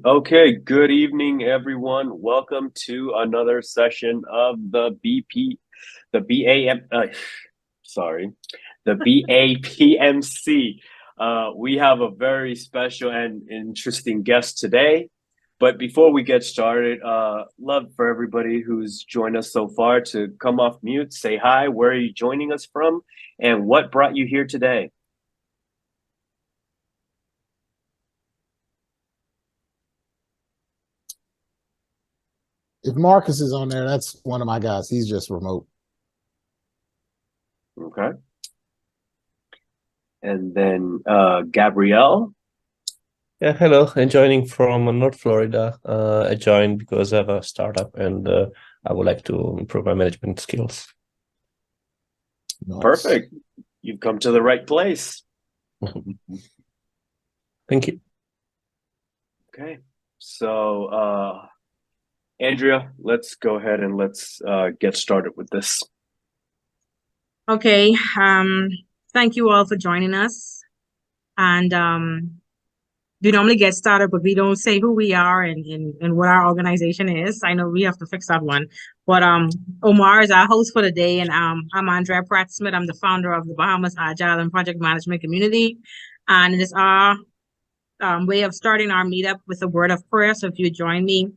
Okay, good evening, everyone. Welcome to another session of the BAPMC. We have a very special and interesting guest today. But before we get started, love for everybody who's joined us so far to come off mute, say hi, where are you joining us from, and what brought you here today? If Marcus is on there, that's one of my guys. He's just remote. Okay. And then Gabrielle. Yeah, hello. I'm joining from North Florida. I joined because I have a startup and I would like to improve my management skills. Nice. Perfect. You've come to the right place. Thank you. Okay. So, Andrea, let's go ahead and let's get started with this. Okay. Thank you all for joining us. And we normally get started, but we don't say who we are and what our organization is. I know we have to fix that one. But Omar is our host for the day, and I'm Andrea Pratt-Smith. I'm the founder of the Bahamas Agile and Project Management Community. And it is our way of starting our meetup with a word of prayer. So if you join me.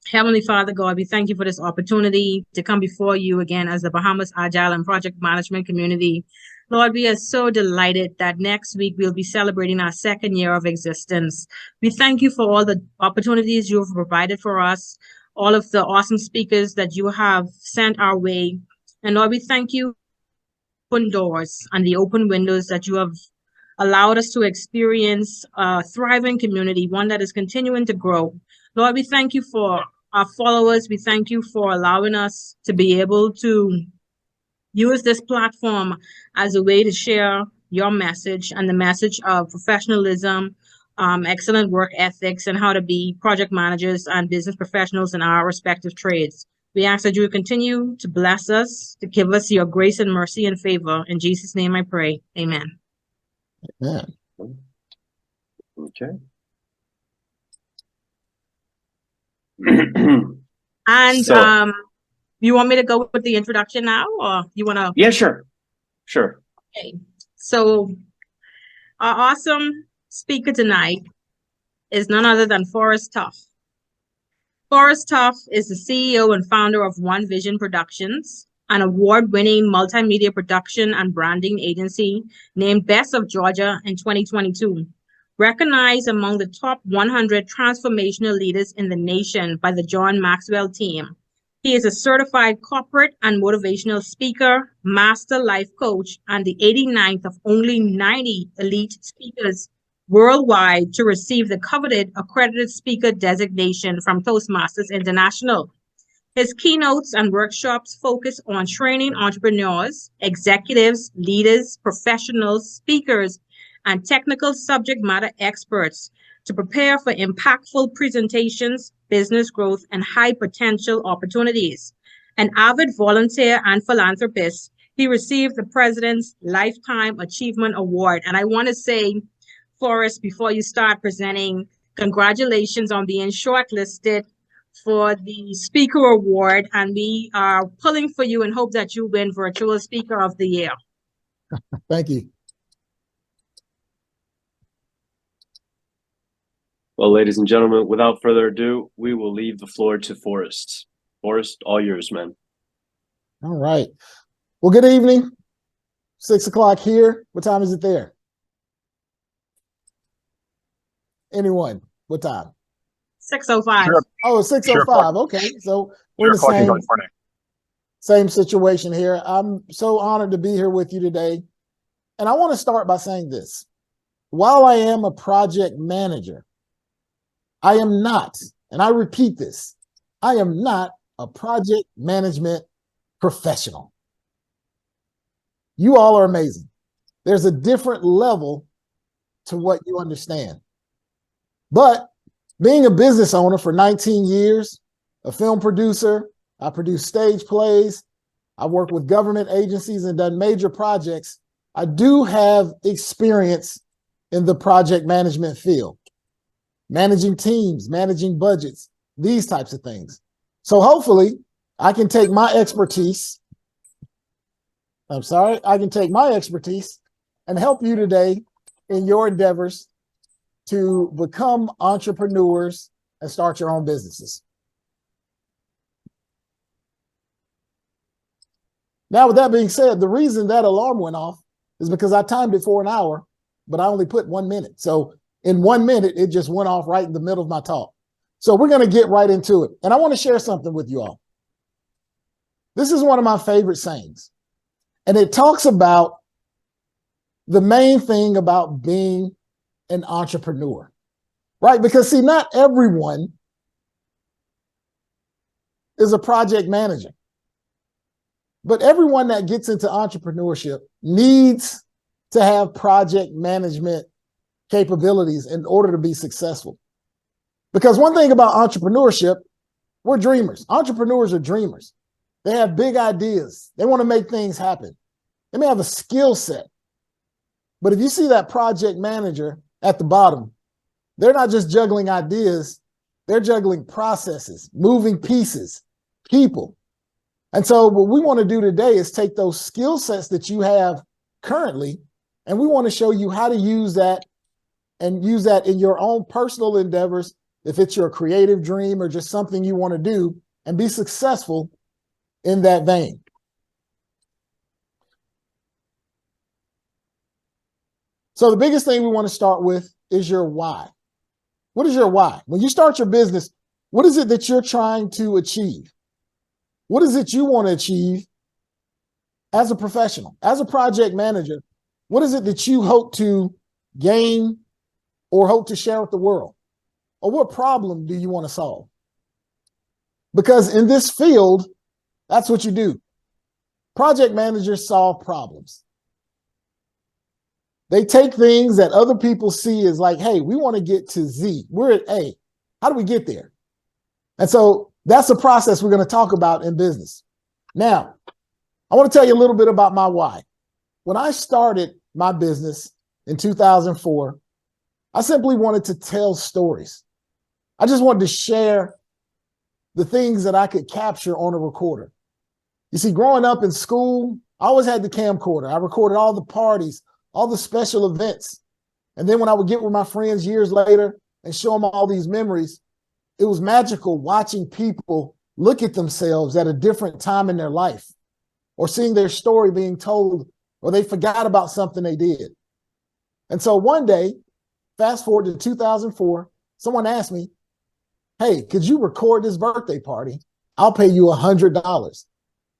Heavenly Father God, we thank you for this opportunity to come before you again as the Bahamas Agile and Project Management Community. Lord, we are so delighted that next week we'll be celebrating our second year of existence. We thank you for all the opportunities you have provided for us, all of the awesome speakers that you have sent our way. And Lord, we thank you for open doors and the open windows that you have allowed us to experience a thriving community, one that is continuing to grow. Lord, we thank you for our followers. We thank you for allowing us to be able to use this platform as a way to share your message and the message of professionalism, excellent work ethics, and how to be project managers and business professionals in our respective trades. We ask that you would continue to bless us, to give us your grace and mercy and favor. In Jesus' name I pray. Amen. Amen. Okay. And So, you want me to go with the introduction now, or you want to? yeah, sure. Okay. So our awesome speaker tonight is none other than Forrest Tuff. Forrest Tuff is the CEO and founder of One Vision Productions, an award-winning multimedia production and branding agency named Best of Georgia in 2022. Recognized among the top 100 transformational leaders in the nation by the John Maxwell team. He is a certified corporate and motivational speaker, master life coach, and the 89th of only 90 elite speakers worldwide to receive the coveted Accredited Speaker designation from Toastmasters International. His keynotes and workshops focus on training entrepreneurs, executives, leaders, professionals, speakers, and technical subject matter experts to prepare for impactful presentations, business growth, and high potential opportunities. An avid volunteer and philanthropist, he received the President's Lifetime Achievement Award. And I want to say, Forrest, before you start presenting, congratulations on being shortlisted for the Speaker Award. And we are pulling for you and hope that you win Virtual Speaker of the Year. Thank you. Well, ladies and gentlemen, without further ado, we will leave the floor to Forrest. Forrest, all yours, man. All right. Well, good evening. 6 o'clock here. What time is it there? Anyone? What time? 6:05. Sure. Oh, 6:05. Okay. So we're in the same situation here. I'm so honored to be here with you today. And I want to start by saying this. While I am a project manager, I am not, and I repeat this, I am not a project management professional. You all are amazing. There's a different level to what you understand. But being a business owner for 19 years, a film producer, I produce stage plays, I work with government agencies and done major projects. I do have experience in the project management field. managing teams, managing budgets, these types of things. So hopefully I can take my expertise. I can take my expertise and help you today in your endeavors to become entrepreneurs and start your own businesses. Now, with that being said, the reason that alarm went off is because I timed it for an hour, but I only put 1 minute. So in 1 minute, it just went off right in the middle of my talk. So we're going to get right into it. And I want to share something with you all. This is one of my favorite sayings. And it talks about the main thing about being an entrepreneur, right? Because see, not everyone is a project manager, but everyone that gets into entrepreneurship needs to have project management capabilities in order to be successful. Because one thing about entrepreneurship, we're dreamers. Entrepreneurs are dreamers. They have big ideas. They want to make things happen. They may have a skill set. But if you see that project manager at the bottom, they're not just juggling ideas, they're juggling processes, moving pieces, people. And so what we want to do today is take those skill sets that you have currently, and we want to show you how to use that and use that in your own personal endeavors, if it's your creative dream or just something you want to do, and be successful in that vein. So the biggest thing we want to start with is your why. What is your why? When you start your business, what is it that you're trying to achieve? What is it you want to achieve as a professional, as a project manager? What is it that you hope to gain or hope to share with the world? Or what problem do you want to solve? Because in this field, that's what you do. Project managers solve problems. They take things that other people see as like, hey, we want to get to Z. We're at A. How do we get there? And so that's the process we're going to talk about in business. Now, I want to tell you a little bit about my why. When I started my business in 2004, I simply wanted to tell stories. I just wanted to share the things that I could capture on a recorder. You see, growing up in school, I always had the camcorder. I recorded all the parties, all the special events. And then when I would get with my friends years later and show them all these memories, it was magical watching people look at themselves at a different time in their life, or seeing their story being told, or they forgot about something they did. And so one day, fast forward to 2004, someone asked me, hey, could you record this birthday party? I'll pay you $100.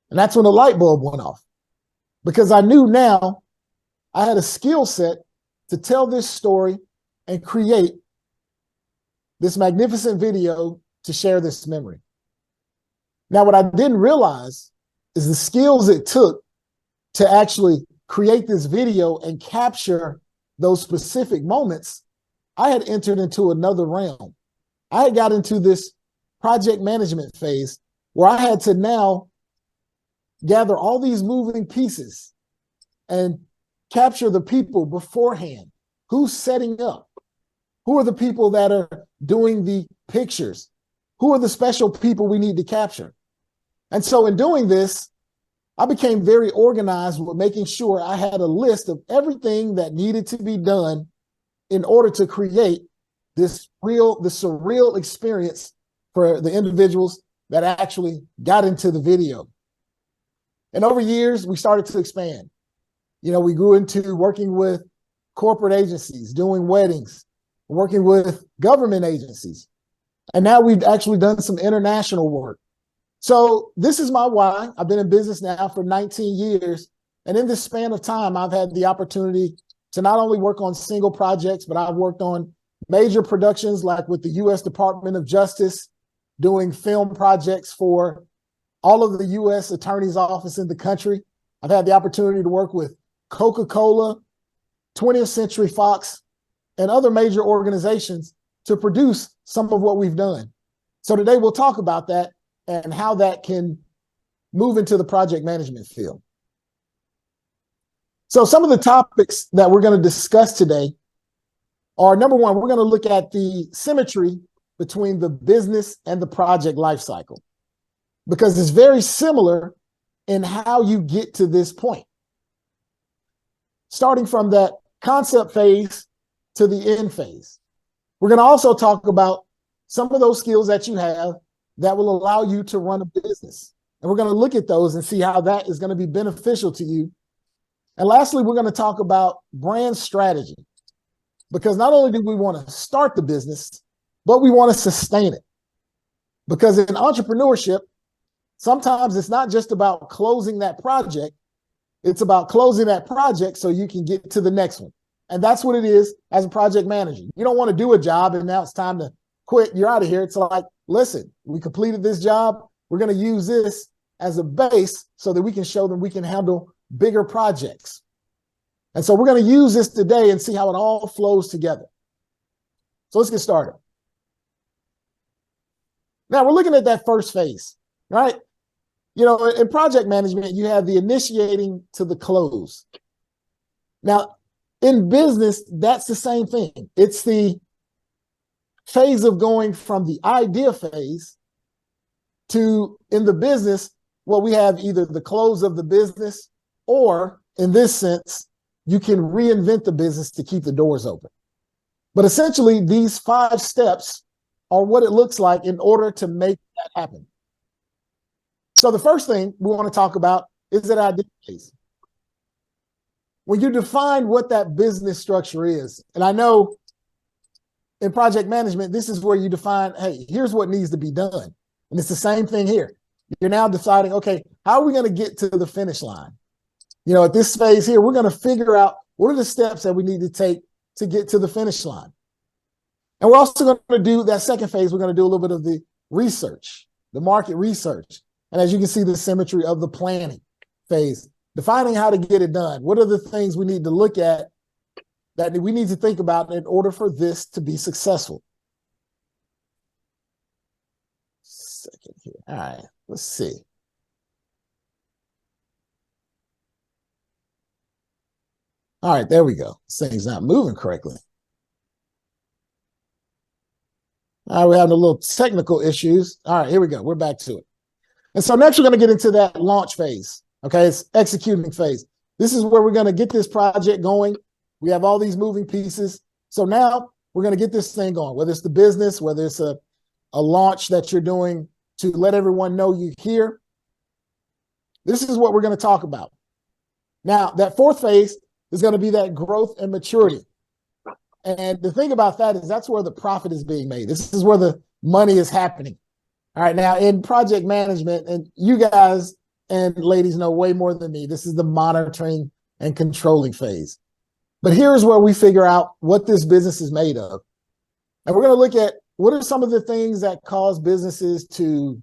And that's when the light bulb went off, because I knew now I had a skill set to tell this story and create this magnificent video to share this memory. Now, what I didn't realize is the skills it took to actually create this video and capture those specific moments. I had entered into another realm. I had got into this project management phase where I had to now gather all these moving pieces and capture the people beforehand. Who's setting up? Who are the people that are doing the pictures? Who are the special people we need to capture? And so in doing this, I became very organized with making sure I had a list of everything that needed to be done in order to create this surreal experience for the individuals that actually got into the video. And over years, we started to expand. You know, we grew into working with corporate agencies, doing weddings, working with government agencies. And now we've actually done some international work. So this is my why. I've been in business now for 19 years. And in this span of time, I've had the opportunity to not only work on single projects, but I've worked on major productions like with the U.S. Department of Justice, doing film projects for all of the U.S. Attorney's Office in the country. I've had the opportunity to work with Coca-Cola, 20th Century Fox, and other major organizations to produce some of what we've done. So today we'll talk about that and how that can move into the project management field. So some of the topics that we're going to discuss today are, number one, we're going to look at the symmetry between the business and the project lifecycle, because it's very similar in how you get to this point. Starting from that concept phase to the end phase. We're going to also talk about some of those skills that you have that will allow you to run a business. And we're going to look at those and see how that is going to be beneficial to you. And lastly, we're going to talk about brand strategy, because not only do we want to start the business, but we want to sustain it. Because in entrepreneurship, sometimes it's not just about closing that project. It's about closing that project so you can get to the next one. And that's what it is as a project manager. You don't want to do a job and now it's time to quit. You're out of here. It's like, listen, we completed this job. We're going to use this as a base so that we can show them we can handle bigger projects. And so we're going to use this today and see how it all flows together. So let's get started. Now we're looking at that first phase, right? You know, in project management, you have the initiating to the close. Now, in business, that's the same thing. It's the phase of going from the idea phase to, in the business, well, we have either the close of the business, or in this sense, you can reinvent the business to keep the doors open. But essentially, these 5 steps are what it looks like in order to make that happen. So the first thing we want to talk about is that idea phase. When you define what that business structure is, and I know in project management, this is where you define, hey, here's what needs to be done. And it's the same thing here. You're now deciding, okay, how are we going to get to the finish line? You know, at this phase here, we're going to figure out what are the steps that we need to take to get to the finish line. And we're also going to do that second phase. We're going to do a little bit of the research, the market research. And as you can see, the symmetry of the planning phase, defining how to get it done. What are the things we need to look at that we need to think about in order for this to be successful? Second here. All right, let's see. All right, there we go. This thing's not moving correctly. All right, we're having a little technical issues. All right, here we go. We're back to it. And so next we're going to get into that launch phase. Okay, it's executing phase. This is where we're going to get this project going. We have all these moving pieces. So now we're going to get this thing going, whether it's the business, whether it's a launch that you're doing to let everyone know you're here. This is what we're going to talk about. Now, that fourth phase is going to be that growth and maturity. And the thing about that is that's where the profit is being made. This is where the money is happening. All right, now in project management, and you guys and ladies know way more than me, this is the monitoring and controlling phase. But here's where we figure out what this business is made of. And we're going to look at what are some of the things that cause businesses to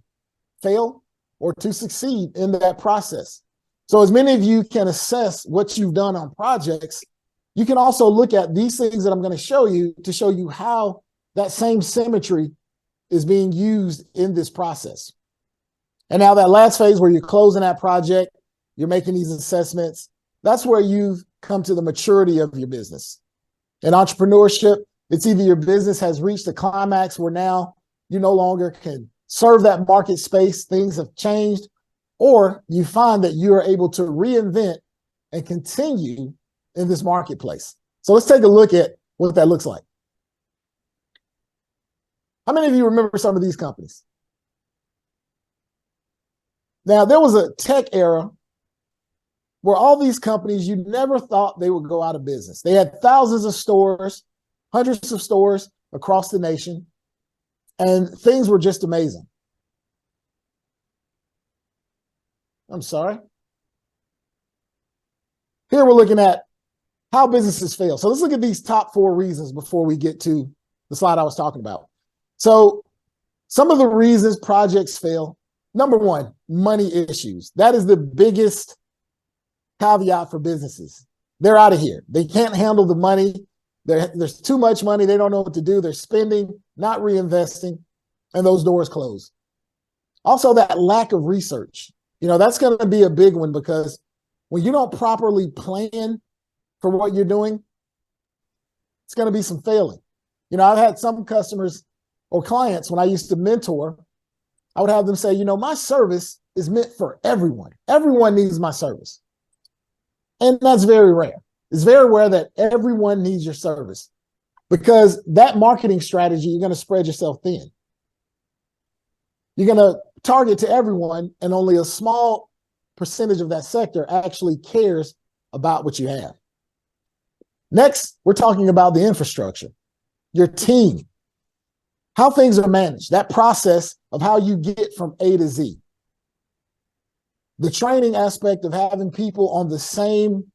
fail or to succeed in that process. So as many of you can assess what you've done on projects, you can also look at these things that I'm going to show you how that same symmetry is being used in this process. And now that last phase where you're closing that project, you're making these assessments, that's where you've come to the maturity of your business. In entrepreneurship, it's either your business has reached a climax where now you no longer can serve that market space, things have changed, or you find that you are able to reinvent and continue in this marketplace. So let's take a look at what that looks like. How many of you remember some of these companies? Now, there was a tech era where all these companies, you never thought they would go out of business. They had thousands of stores, hundreds of stores across the nation, and things were just amazing. I'm sorry. Here we're looking at how businesses fail. So let's look at these top 4 reasons before we get to the slide I was talking about. So some of the reasons projects fail. Number 1, money issues. That is the biggest caveat for businesses. They're out of here. They can't handle the money. There's too much money. They don't know what to do. They're spending, not reinvesting, and those doors close. Also, that lack of research. You know, that's going to be a big one, because when you don't properly plan for what you're doing, It's going to be some failing. You know, I've had some customers or clients when I used to mentor, I would have them say, you know, my service is meant for everyone. Everyone needs my service. And that's very rare. It's very rare that everyone needs your service, because that marketing strategy, you're going to spread yourself thin. You're going to target to everyone, and only a small percentage of that sector actually cares about what you have. Next, we're talking about the infrastructure, your team, how things are managed, that process of how you get from A to Z. The training aspect of having people on the same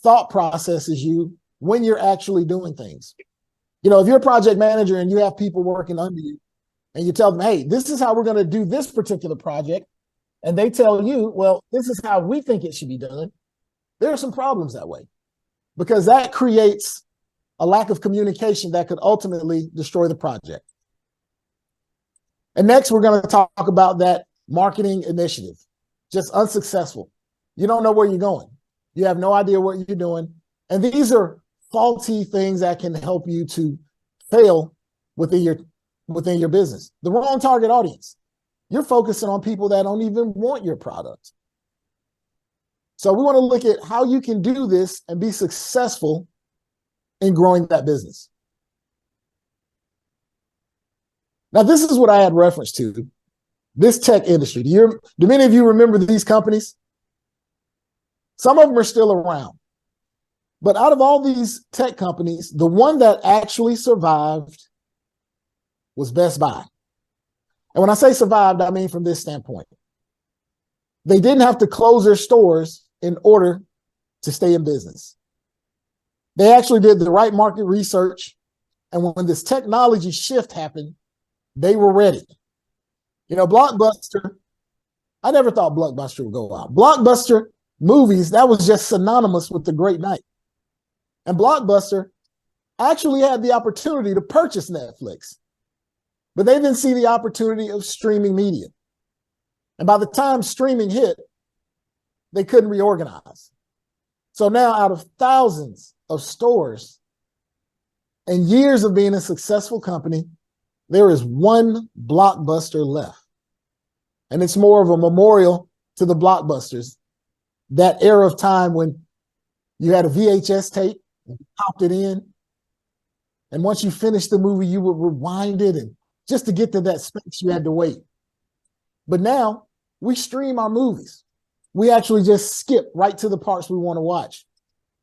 thought process as you when you're actually doing things. You know, if you're a project manager and you have people working under you and you tell them, hey, this is how we're going to do this particular project, and they tell you, well, this is how we think it should be done, there are some problems that way, because that creates a lack of communication that could ultimately destroy the project. And next, we're going to talk about that marketing initiative, just unsuccessful. You don't know where you're going. You have no idea what you're doing. And these are faulty things that can help you to fail within your business. The wrong target audience. You're focusing on people that don't even want your product. So we want to look at how you can do this and be successful in growing that business. Now, this is what I had reference to, this tech industry. Do many of you remember these companies? Some of them are still around. But out of all these tech companies, the one that actually survived was Best Buy. And when I say survived, I mean from this standpoint. They didn't have to close their stores in order to stay in business. They actually did the right market research. And when this technology shift happened, they were ready. You know, Blockbuster, I never thought Blockbuster would go out. Blockbuster movies, that was just synonymous with the Great Night. And Blockbuster actually had the opportunity to purchase Netflix, but they didn't see the opportunity of streaming media. And by the time streaming hit, they couldn't reorganize. So now, out of thousands of stores and years of being a successful company, there is one Blockbuster left. And it's more of a memorial to the Blockbusters, that era of time when you had a VHS tape, and you popped it in, and once you finished the movie, you would rewind it, and just to get to that space, you had to wait. But now, we stream our movies. We actually just skip right to the parts we want to watch.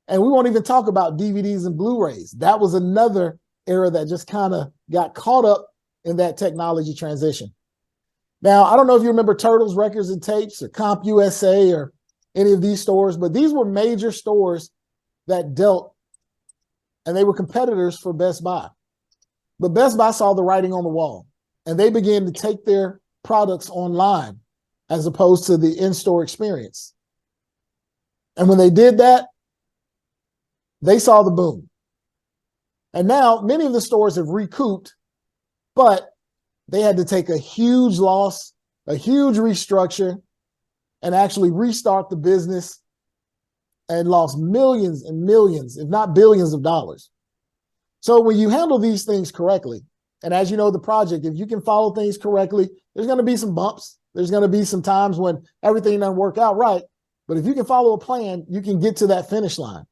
And we won't even talk about DVDs and Blu-rays. That was another era that just kind of got caught up in that technology transition. Now, I don't know if you remember Turtles Records and Tapes or CompUSA or any of these stores, but these were major stores that dealt, and they were competitors for Best Buy. But Best Buy saw the writing on the wall, and they began to take their products online as opposed to the in-store experience. And when they did that, they saw the boom. And now many of the stores have recouped, but they had to take a huge loss, a huge restructure, and actually restart the business, and lost millions and millions, if not billions of dollars. So when you handle these things correctly, and as you know, the project, if you can follow things correctly, there's going to be some bumps. There's going to be some times when everything doesn't work out right. But if you can follow a plan, you can get to that finish line.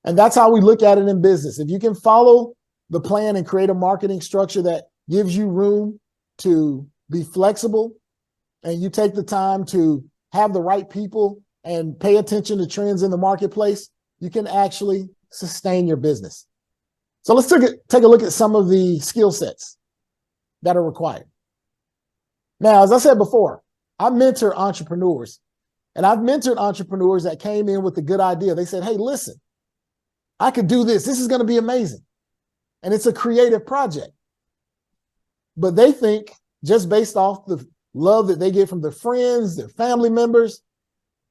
And that's how we look at it in business. If you can follow the plan and create a marketing structure that gives you room to be flexible, and you take the time to have the right people and pay attention to trends in the marketplace, you can actually sustain your business. So let's take a look at some of the skill sets that are required. Now, as I said before, I mentor entrepreneurs, and I've mentored entrepreneurs that came in with a good idea. They said, hey, listen, I could do this. This is going to be amazing. And it's a creative project. But they think, just based off the love that they get from their friends, their family members,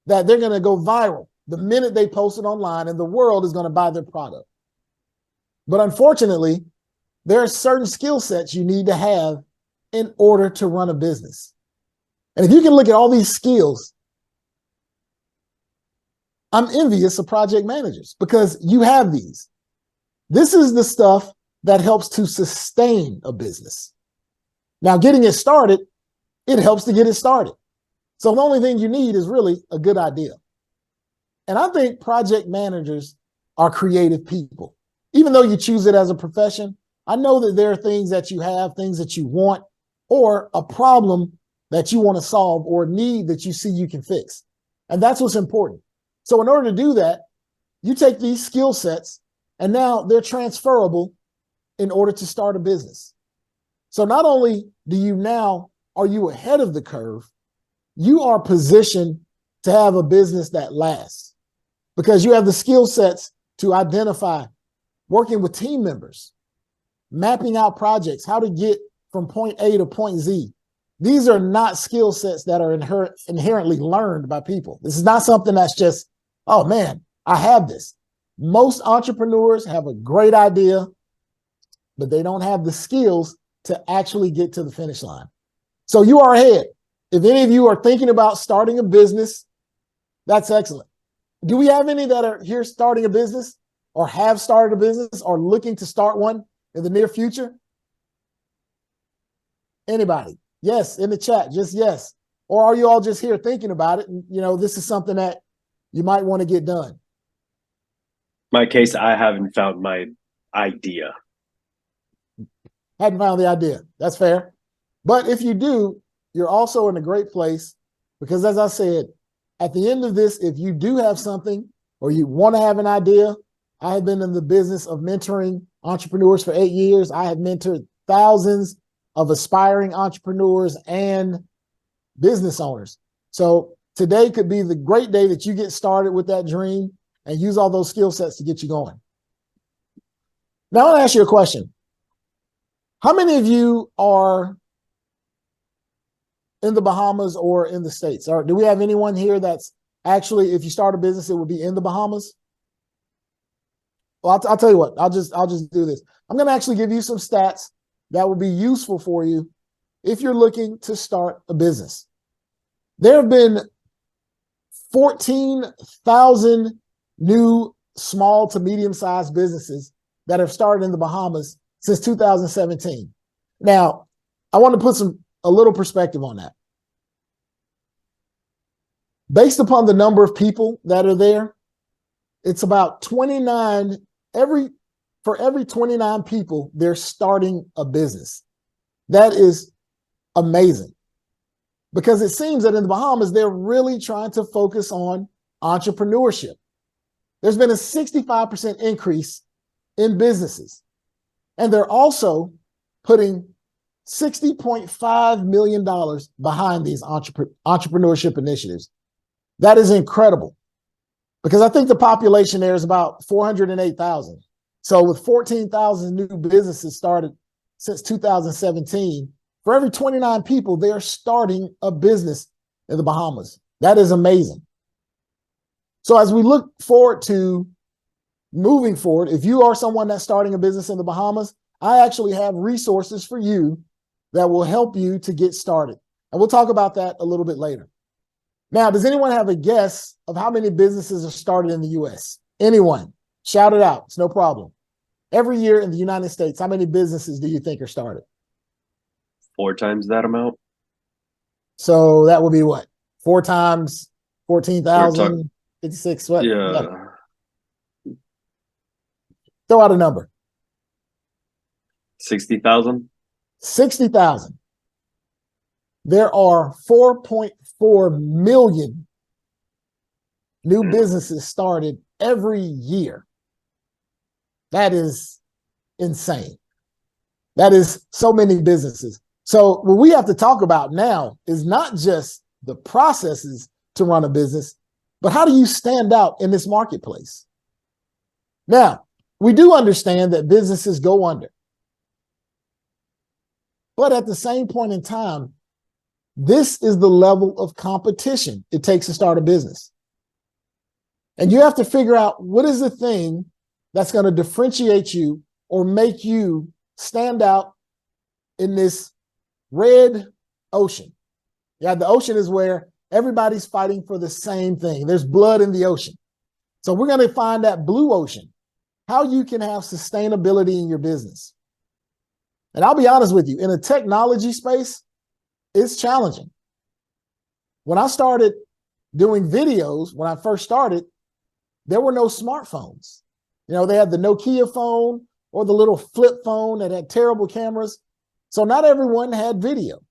that they're going to go viral the minute they post it online, and the world is going to buy their product. But unfortunately, there are certain skill sets you need to have in order to run a business. And if you can look at all these skills, I'm envious of project managers, because you have these. This is the stuff that helps to sustain a business. Now, getting it started, it helps to get it started. So the only thing you need is really a good idea. And I think project managers are creative people. Even though you choose it as a profession, I know that there are things that you have, things that you want, or a problem that you want to solve or a need that you see you can fix. And that's what's important. So in order to do that, you take these skill sets and now they're transferable in order to start a business. So not only are you ahead of the curve, you are positioned to have a business that lasts because you have the skill sets to identify working with team members, mapping out projects, how to get from point A to point Z. These are not skill sets that are inherently learned by people. This is not something that's just, oh man, I have this. Most entrepreneurs have a great idea, but they don't have the skills to actually get to the finish line. So you are ahead. If any of you are thinking about starting a business, that's excellent. Do we have any that are here starting a business or have started a business or looking to start one in the near future? Anybody? Yes, in the chat, just yes. Or are you all just here thinking about it? And, this is something that you might want to get done. My case, I haven't found my idea. Hadn't found the idea. That's fair. But if you do, you're also in a great place because, as I said, at the end of this, if you do have something or you want to have an idea, I have been in the business of mentoring entrepreneurs for 8 years. I have mentored thousands of aspiring entrepreneurs and business owners. So today could be the great day that you get started with that dream and use all those skill sets to get you going. Now, I want to ask you a question. How many of you are in the Bahamas or in the States? Or do we have anyone here that's actually, if you start a business, it would be in the Bahamas? Well, I'll tell you what, I'll just do this. I'm going to actually give you some stats that will be useful for you if you're looking to start a business. There have been 14,000 new small to medium-sized businesses that have started in the Bahamas since 2017. Now, I want to put a little perspective on that. Based upon the number of people that are there, it's about 29, for every 29 people, they're starting a business. That is amazing because it seems that in the Bahamas, they're really trying to focus on entrepreneurship. There's been a 65% increase in businesses, and they're also putting $60.5 million behind these entrepreneurship initiatives. That is incredible because I think the population there is about 408,000. So with 14,000 new businesses started since 2017, for every 29 people, they are starting a business in the Bahamas. That is amazing. So as we look forward to moving forward, if you are someone that's starting a business in the Bahamas, I actually have resources for you that will help you to get started. And we'll talk about that a little bit later. Now, does anyone have a guess of how many businesses are started in the U.S.? Anyone? Shout it out. It's no problem. Every year in the United States, how many businesses do you think are started? 4 times that amount. So that would be what? 4 times 14,000, 56, what? Yeah. Throw out a number. 60,000. 60,000. There are 4.4 million new businesses started every year. That is insane. That is so many businesses. So what we have to talk about now is not just the processes to run a business, but how do you stand out in this marketplace? Now, we do understand that businesses go under. But at the same point in time, this is the level of competition it takes to start a business. And you have to figure out what is the thing that's going to differentiate you or make you stand out in this red ocean. Yeah, the ocean is where everybody's fighting for the same thing. There's blood in the ocean. So we're going to find that blue ocean. how you can have sustainability in your business. And I'll be honest with you, in a technology space, it's challenging. When I started doing videos, when I first started, there were no smartphones. You know, they had the Nokia phone or the little flip phone that had terrible cameras. So not everyone had video.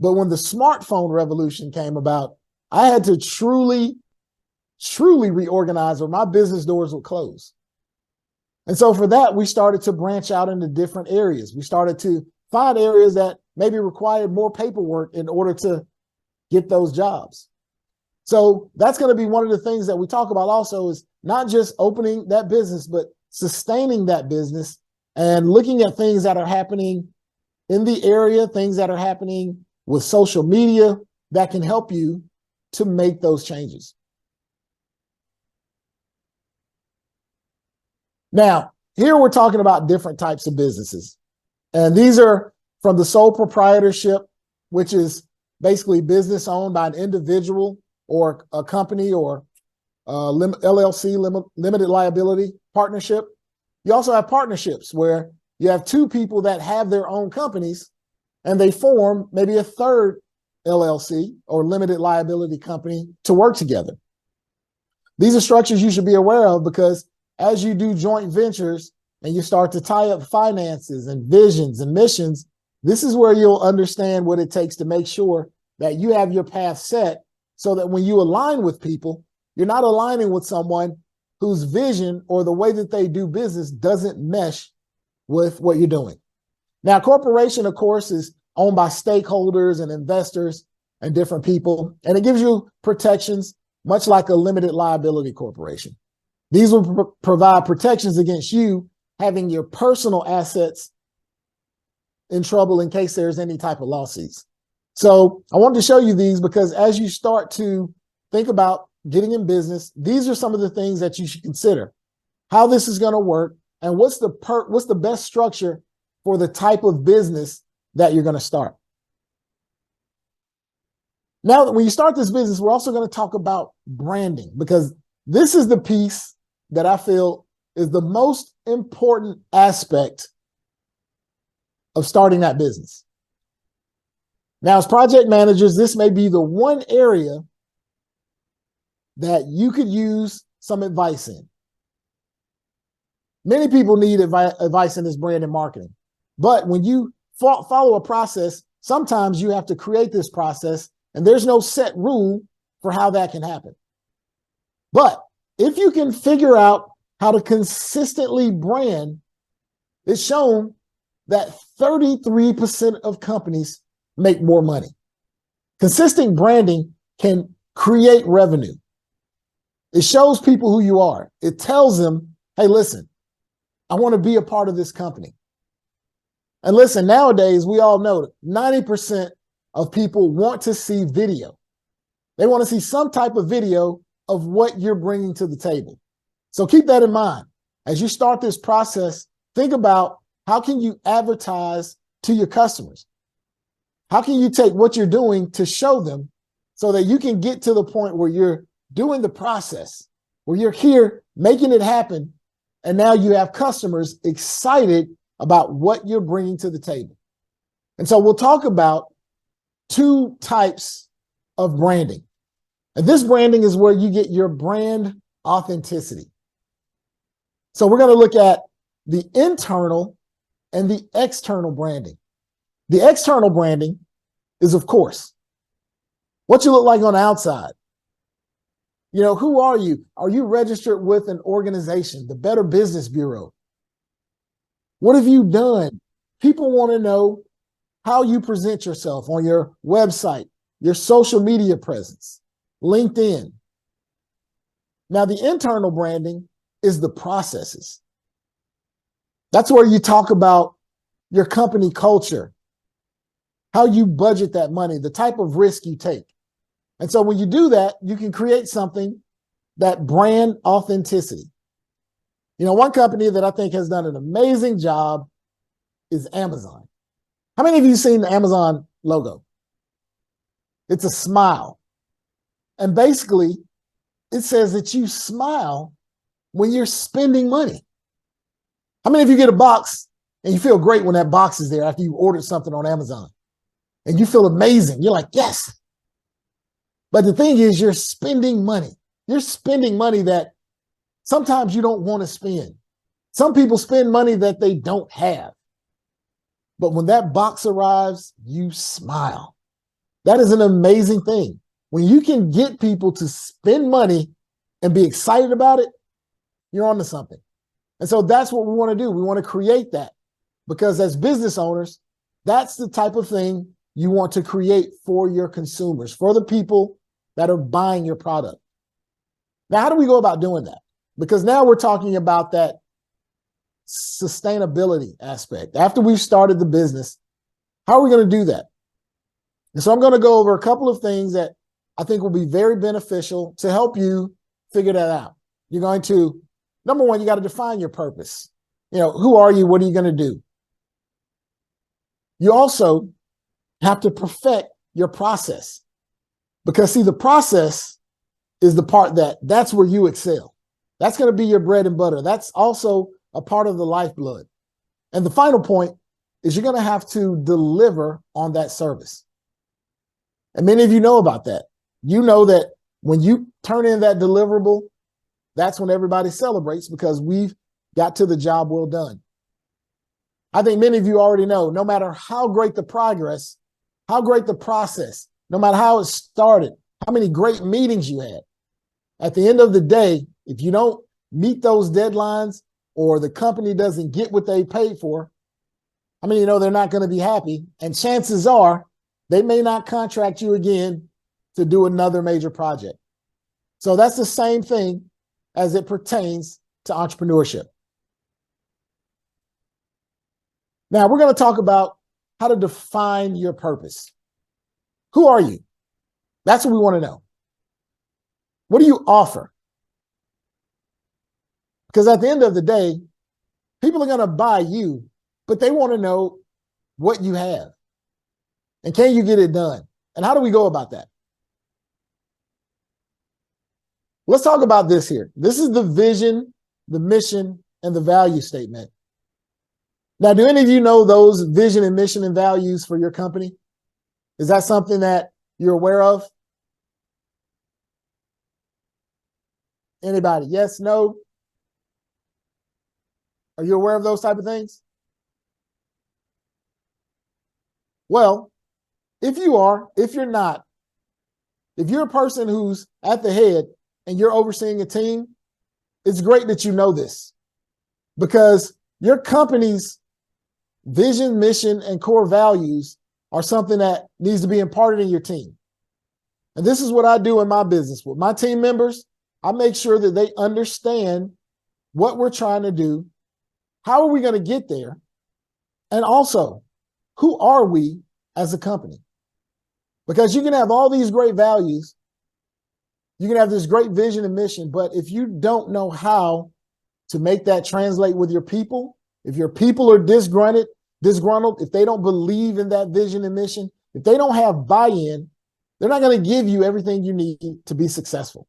But when the smartphone revolution came about, I had to truly reorganize or my business doors would close. And so for that, we started to branch out into different areas. We started to find areas that maybe required more paperwork in order to get those jobs. So that's going to be one of the things that we talk about also, is not just opening that business, but sustaining that business and looking at things that are happening in the area, things that are happening with social media that can help you to make those changes. Now, here we're talking about different types of businesses. And these are from the sole proprietorship, which is basically business owned by an individual or a company or LLC, limited liability partnership. You also have partnerships where you have two people that have their own companies and they form maybe a third LLC or limited liability company to work together. These are structures you should be aware of, because as you do joint ventures and you start to tie up finances and visions and missions, this is where you'll understand what it takes to make sure that you have your path set, so that when you align with people, you're not aligning with someone whose vision or the way that they do business doesn't mesh with what you're doing. Now, corporation, of course, is owned by stakeholders and investors and different people, and it gives you protections, much like a limited liability corporation. These will provide protections against you having your personal assets in trouble in case there's any type of lawsuits. So I wanted to show you these because as you start to think about getting in business, these are some of the things that you should consider. How this is going to work and what's the best structure for the type of business that you're going to start. Now, when you start this business, we're also going to talk about branding, because this is the piece that I feel is the most important aspect of starting that business. Now, as project managers, this may be the one area that you could use some advice in. Many people need advice in this brand and marketing. But when you follow a process, sometimes you have to create this process, and there's no set rule for how that can happen. But if you can figure out how to consistently brand, it's shown that 33% of companies make more money. Consistent branding can create revenue. It shows people who you are. It tells them, hey, listen, I want to be a part of this company. And listen, nowadays, we all know that 90% of people want to see video. They want to see some type of video of what you're bringing to the table. So keep that in mind. As you start this process, think about how can you advertise to your customers? How can you take what you're doing to show them so that you can get to the point where you're doing the process, where you're here making it happen, and now you have customers excited about what you're bringing to the table. And so we'll talk about two types of branding. And this branding is where you get your brand authenticity. So we're going to look at the internal and the external branding. The external branding is, of course, what you look like on the outside. You know, who are you? Are you registered with an organization, the Better Business Bureau? What have you done? People want to know how you present yourself on your website, your social media presence, LinkedIn. Now, the internal branding is the processes. That's where you talk about your company culture, how you budget that money, the type of risk you take. And so when you do that, you can create something that brand authenticity. You know, one company that I think has done an amazing job is Amazon. How many of you seen the Amazon logo? It's a smile. And basically, it says that you smile when you're spending money. How many of you get a box and you feel great when that box is there after you ordered something on Amazon and you feel amazing? You're like, yes. But the thing is, you're spending money. You're spending money that sometimes you don't want to spend. Some people spend money that they don't have. But when that box arrives, you smile. That is an amazing thing. When you can get people to spend money and be excited about it, you're onto something. And so that's what we want to do. We want to create that, because as business owners, that's the type of thing you want to create for your consumers, for the people that are buying your product. Now, how do we go about doing that? Because now we're talking about that sustainability aspect. After we've started the business, how are we going to do that? And so I'm going to go over a couple of things that I think will be very beneficial to help you figure that out. You're going to, number one, you got to define your purpose. Who are you? What are you going to do? You also have to perfect your process, because see, the process is the part that's where you excel. That's going to be your bread and butter. That's also a part of the lifeblood. And the final point is you're going to have to deliver on that service. And many of you know about that. You know that when you turn in that deliverable, that's when everybody celebrates, because we've got to the job well done. I think many of you already know, no matter how great the progress, how great the process, no matter how it started, how many great meetings you had, at the end of the day, if you don't meet those deadlines or the company doesn't get what they paid for, they're not going to be happy. And chances are they may not contract you again to do another major project. So that's the same thing as it pertains to entrepreneurship. Now, we're going to talk about how to define your purpose. Who are you? That's what we want to know. What do you offer? Because at the end of the day, people are going to buy you, but they want to know what you have. And can you get it done? And how do we go about that? Let's talk about this here. This is the vision, the mission, and the value statement. Now, do any of you know those vision and mission and values for your company? Is that something that you're aware of? Anybody? Yes, no? Are you aware of those type of things? Well, if you are, if you're not, if you're a person who's at the head and you're overseeing a team, it's great that you know this, because your company's vision, mission, and core values are something that needs to be imparted in your team. And this is what I do in my business with my team members. I make sure that they understand what we're trying to do, how are we going to get there, and also, who are we as a company? Because you can have all these great values, you can have this great vision and mission, but if you don't know how to make that translate with your people, if your people are disgruntled, if they don't believe in that vision and mission, if they don't have buy-in, they're not going to give you everything you need to be successful.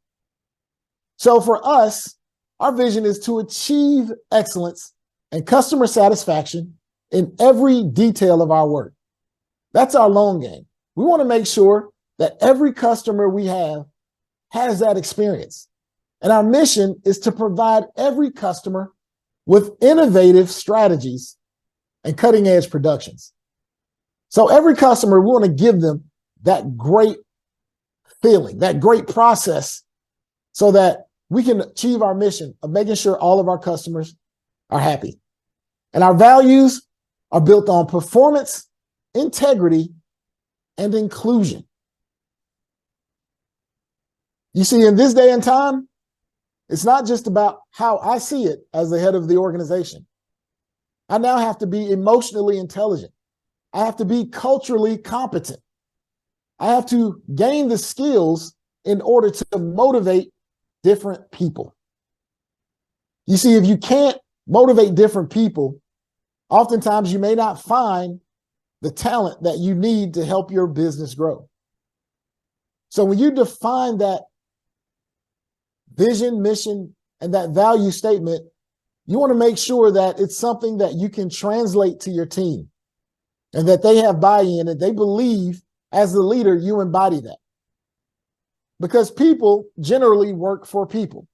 So for us, our vision is to achieve excellence and customer satisfaction in every detail of our work. That's our long game. We want to make sure that every customer we have has that experience. And our mission is to provide every customer with innovative strategies and cutting edge productions. So every customer, we want to give them that great feeling, that great process, so that we can achieve our mission of making sure all of our customers are happy. And our values are built on performance, integrity, and inclusion. You see, in this day and time, it's not just about how I see it as the head of the organization. I now have to be emotionally intelligent. I have to be culturally competent. I have to gain the skills in order to motivate different people. You see, if you can't motivate different people, oftentimes you may not find the talent that you need to help your business grow. So when you define that vision, mission, and that value statement, you want to make sure that it's something that you can translate to your team and that they have buy-in and they believe as the leader, you embody that. Because people generally work for people.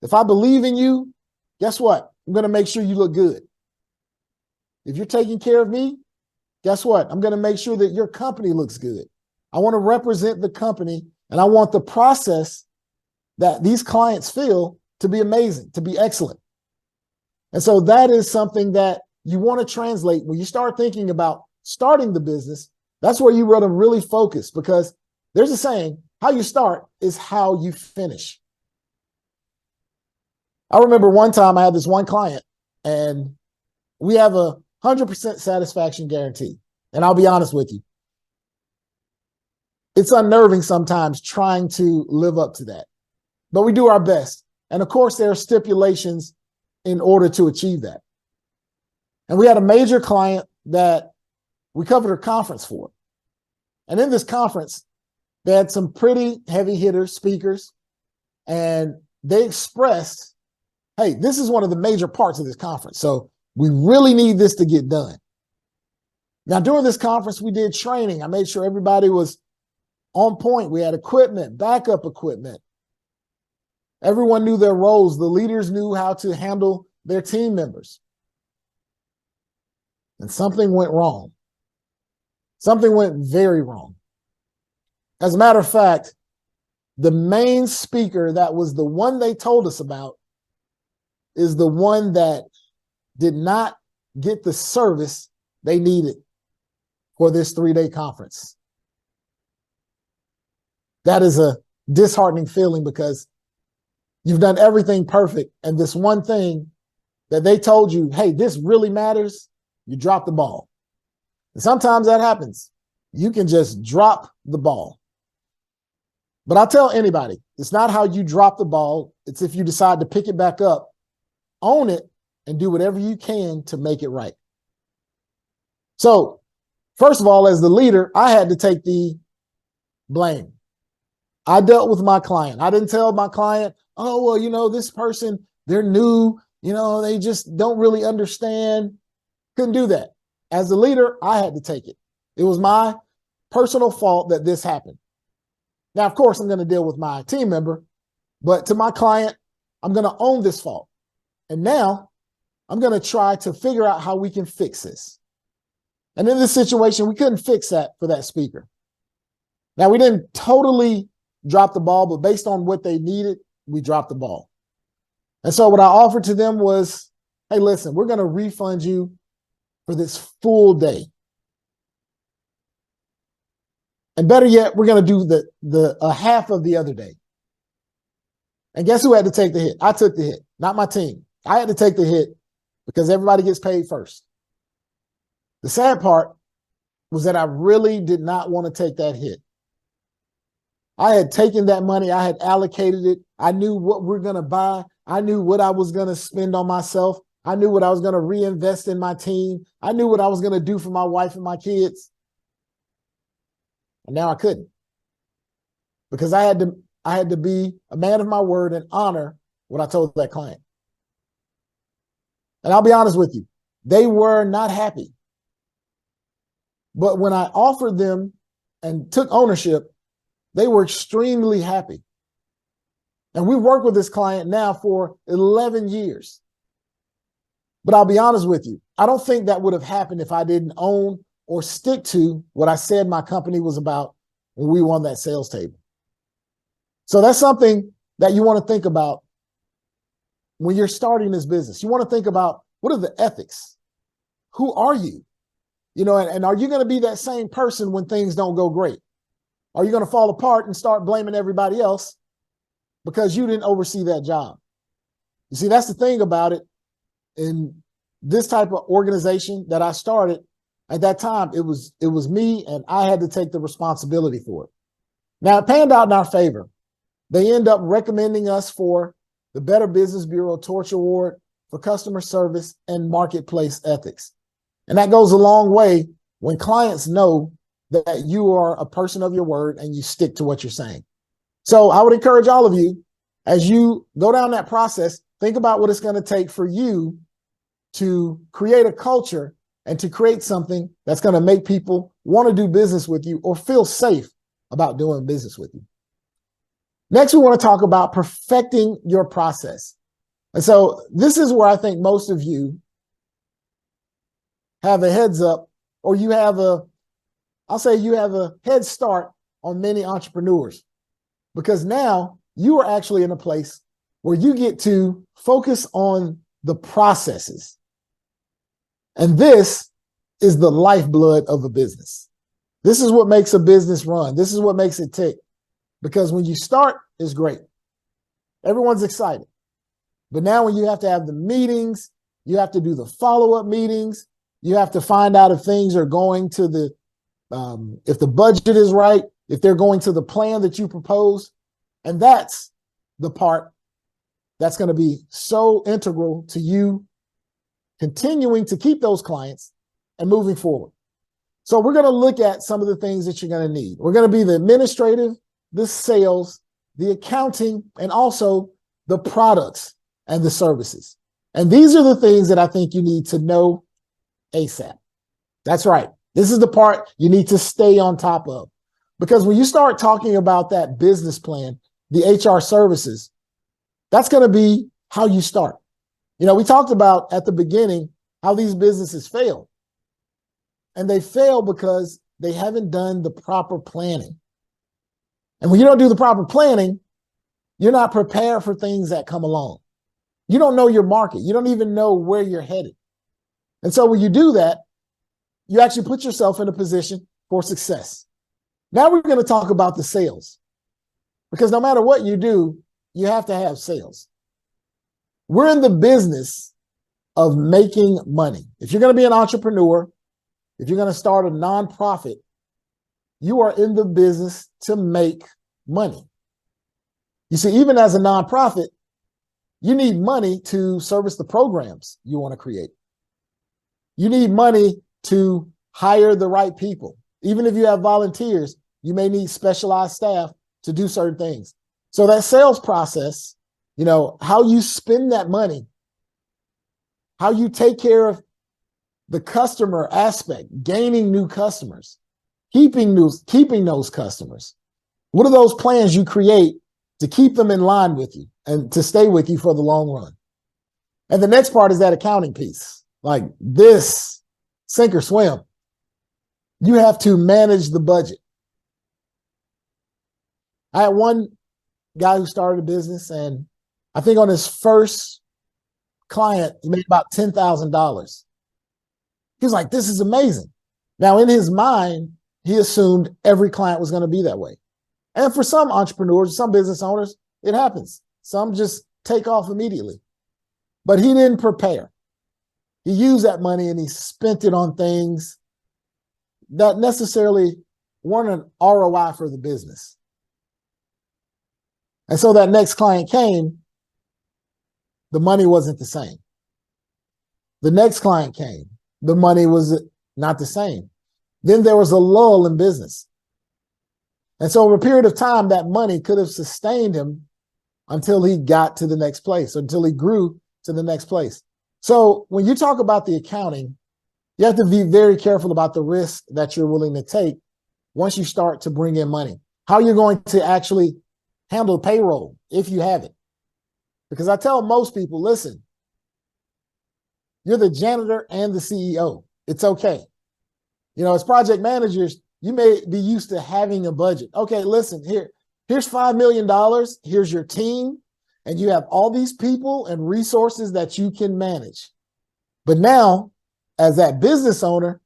If I believe in you, guess what? I'm going to make sure you look good. If you're taking care of me, guess what? I'm going to make sure that your company looks good. I want to represent the company, and I want the process that these clients feel to be amazing, to be excellent. And so that is something that you want to translate when you start thinking about starting the business. That's where you want to really focus, because there's a saying, how you start is how you finish. I remember one time I had this one client, and we have a 100% satisfaction guarantee. And I'll be honest with you, it's unnerving sometimes trying to live up to that, but we do our best. And of course, there are stipulations in order to achieve that. And we had a major client that we covered a conference for. And in this conference, they had some pretty heavy hitter speakers, and they expressed, hey, this is one of the major parts of this conference. So we really need this to get done. Now, during this conference, we did training. I made sure everybody was on point. We had equipment, backup equipment. Everyone knew their roles. The leaders knew how to handle their team members. And something went wrong. Something went very wrong. As a matter of fact, the main speaker that was the one they told us about is the one that did not get the service they needed for this 3-day conference. That is a disheartening feeling, because you've done everything perfect, and this one thing that they told you, hey, this really matters, you drop the ball. And sometimes that happens. You can just drop the ball. But I'll tell anybody, it's not how you drop the ball. It's if you decide to pick it back up, own it, and do whatever you can to make it right. So, first of all, as the leader, I had to take the blame. I dealt with my client. I didn't tell my client, oh, well, this person, they're new, they just don't really understand. Couldn't do that. As the leader, I had to take it. It was my personal fault that this happened. Now, of course, I'm going to deal with my team member, but to my client, I'm going to own this fault. And now I'm going to try to figure out how we can fix this. And in this situation, we couldn't fix that for that speaker. Now, we didn't totally drop the ball, but based on what they needed, we dropped the ball. And so what I offered to them was, hey, listen, we're going to refund you for this full day. And better yet, we're going to do the half of the other day. And guess who had to take the hit? I took the hit, not my team. I had to take the hit because everybody gets paid first. The sad part was that I really did not want to take that hit. I had taken that money. I had allocated it. I knew what we're going to buy. I knew what I was going to spend on myself. I knew what I was going to reinvest in my team. I knew what I was going to do for my wife and my kids. And now I couldn't, because I had to be a man of my word and honor what I told that client. And I'll be honest with you, they were not happy. But when I offered them and took ownership, they were extremely happy. And we've worked with this client now for 11 years. But I'll be honest with you, I don't think that would have happened if I didn't own or stick to what I said my company was about when we won that sales table. So that's something that you want to think about when you're starting this business. You want to think about, what are the ethics? Who are you? And are you going to be that same person when things don't go great? Are you going to fall apart and start blaming everybody else because you didn't oversee that job? You see, that's the thing about it. In this type of organization that I started, at that time, it was me, and I had to take the responsibility for it. Now, it panned out in our favor. They end up recommending us for the Better Business Bureau Torch Award for customer service and marketplace ethics. And that goes a long way when clients know that you are a person of your word and you stick to what you're saying. So I would encourage all of you, As you go down that process, think about what it's going to take for you to create a culture and to create something that's going to make people want to do business with you or feel safe about doing business with you. Next, we want to talk about perfecting your process. And so this is where I think most of you have a heads up, or you have I'll say you have a head start on many entrepreneurs, because now you are actually in a place where you get to focus on the processes. And this is the lifeblood of a business. This is what makes a business run. This is what makes it tick. Because when you start, it's great. Everyone's excited. But now when you have to have the meetings, you have to do the follow-up meetings, you have to find out if things are going to if the budget is right, if they're going to the plan that you propose. And that's the part that's going to be so integral to you continuing to keep those clients and moving forward. So we're going to look at some of the things that you're going to need. We're going to be the administrative, the sales, the accounting, and also the products and the services. And these are the things that I think you need to know ASAP. That's right. This is the part you need to stay on top of. Because when you start talking about that business plan, the HR services, that's going to be how you start. You know, we talked about at the beginning how these businesses fail. And they fail because they haven't done the proper planning. And when you don't do the proper planning, you're not prepared for things that come along. You don't know your market. You don't even know where you're headed. And so when you do that, you actually put yourself in a position for success. Now we're going to talk about the sales. Because no matter what you do, you have to have sales. We're in the business of making money. If you're going to be an entrepreneur, if you're going to start a nonprofit, you are in the business to make money. You see, even as a nonprofit, you need money to service the programs you want to create. You need money to hire the right people. Even if you have volunteers, you may need specialized staff to do certain things. So that sales process, you know, how you spend that money, how you take care of the customer aspect, gaining new customers, keeping those customers. What are those plans you create to keep them in line with you and to stay with you for the long run? And the next part is that accounting piece. Like this, sink or swim. You have to manage the budget. I had one guy who started a business, and I think on his first client, he made about $10,000. He was like, this is amazing. Now, in his mind, he assumed every client was going to be that way. And for some entrepreneurs, some business owners, it happens. Some just take off immediately. But he didn't prepare. He used that money and he spent it on things that necessarily weren't an ROI for the business. And so that next client came, the money wasn't the same. The next client came, the money was not the same. Then there was a lull in business. And so over a period of time, that money could have sustained him until he got to the next place, or until he grew to the next place. So when you talk about the accounting, you have to be very careful about the risk that you're willing to take once you start to bring in money. How you're going to actually handle payroll if you have it. Because I tell most people, listen, you're the janitor and the CEO. It's okay. You know, as project managers, you may be used to having a budget. Okay, listen, here's $5 million. Here's your team. And you have all these people and resources that you can manage. But now, as that business owner,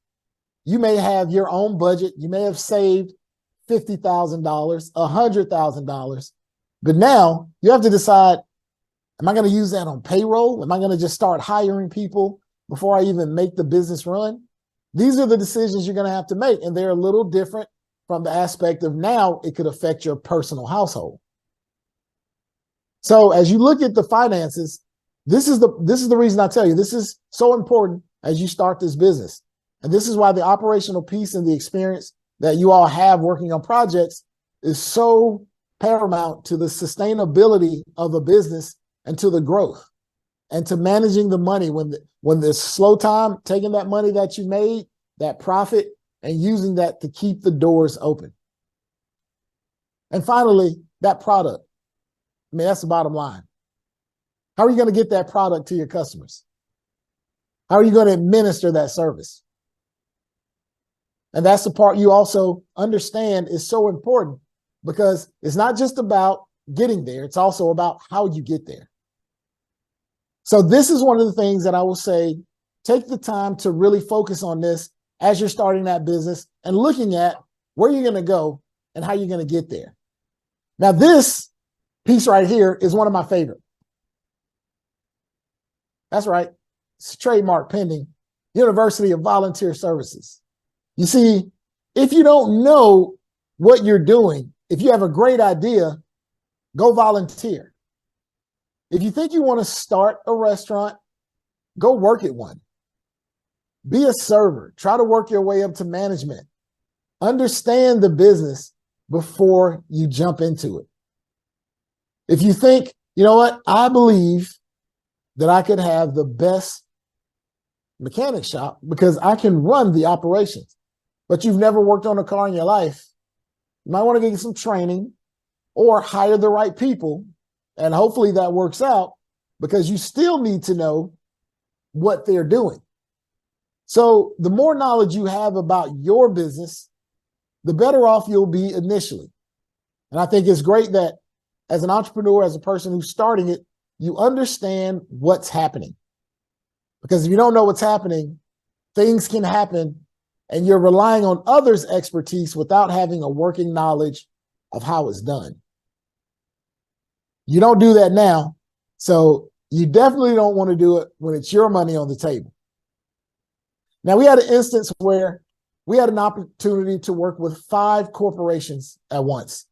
you may have your own budget. You may have saved $50,000, $100,000. But now you have to decide, am I going to use that on payroll? Am I going to just start hiring people before I even make the business run? These are the decisions you're going to have to make. And they're a little different from the aspect of now it could affect your personal household. So as you look at the finances, this is the reason I tell you, this is so important as you start this business. And this is why the operational piece and the experience that you all have working on projects is so paramount to the sustainability of a business and to the growth and to managing the money when there's slow time, taking that money that you made, that profit, and using that to keep the doors open. And finally, that product. I mean, that's the bottom line. How are you going to get that product to your customers? How are you going to administer that service? And that's the part you also understand is so important, because it's not just about getting there. It's also about how you get there. So this is one of the things that I will say, take the time to really focus on this as you're starting that business and looking at where you're going to go and how you're going to get there. Now, this piece right here is one of my favorite. That's right. It's trademark pending. University of Volunteer Services. You see, if you don't know what you're doing, if you have a great idea, go volunteer. If you think you want to start a restaurant, go work at one. Be a server. Try to work your way up to management. Understand the business before you jump into it. If you think, you know what, I believe that I could have the best mechanic shop because I can run the operations, but you've never worked on a car in your life, you might want to get some training or hire the right people. And hopefully that works out, because you still need to know what they're doing. So the more knowledge you have about your business, the better off you'll be initially. And I think it's great that as an entrepreneur, as a person who's starting it, you understand what's happening. Because if you don't know what's happening, things can happen and you're relying on others' expertise without having a working knowledge of how it's done. You don't do that now, so you definitely don't want to do it when it's your money on the table. Now, we had an instance where we had an opportunity to work with 5 corporations at once.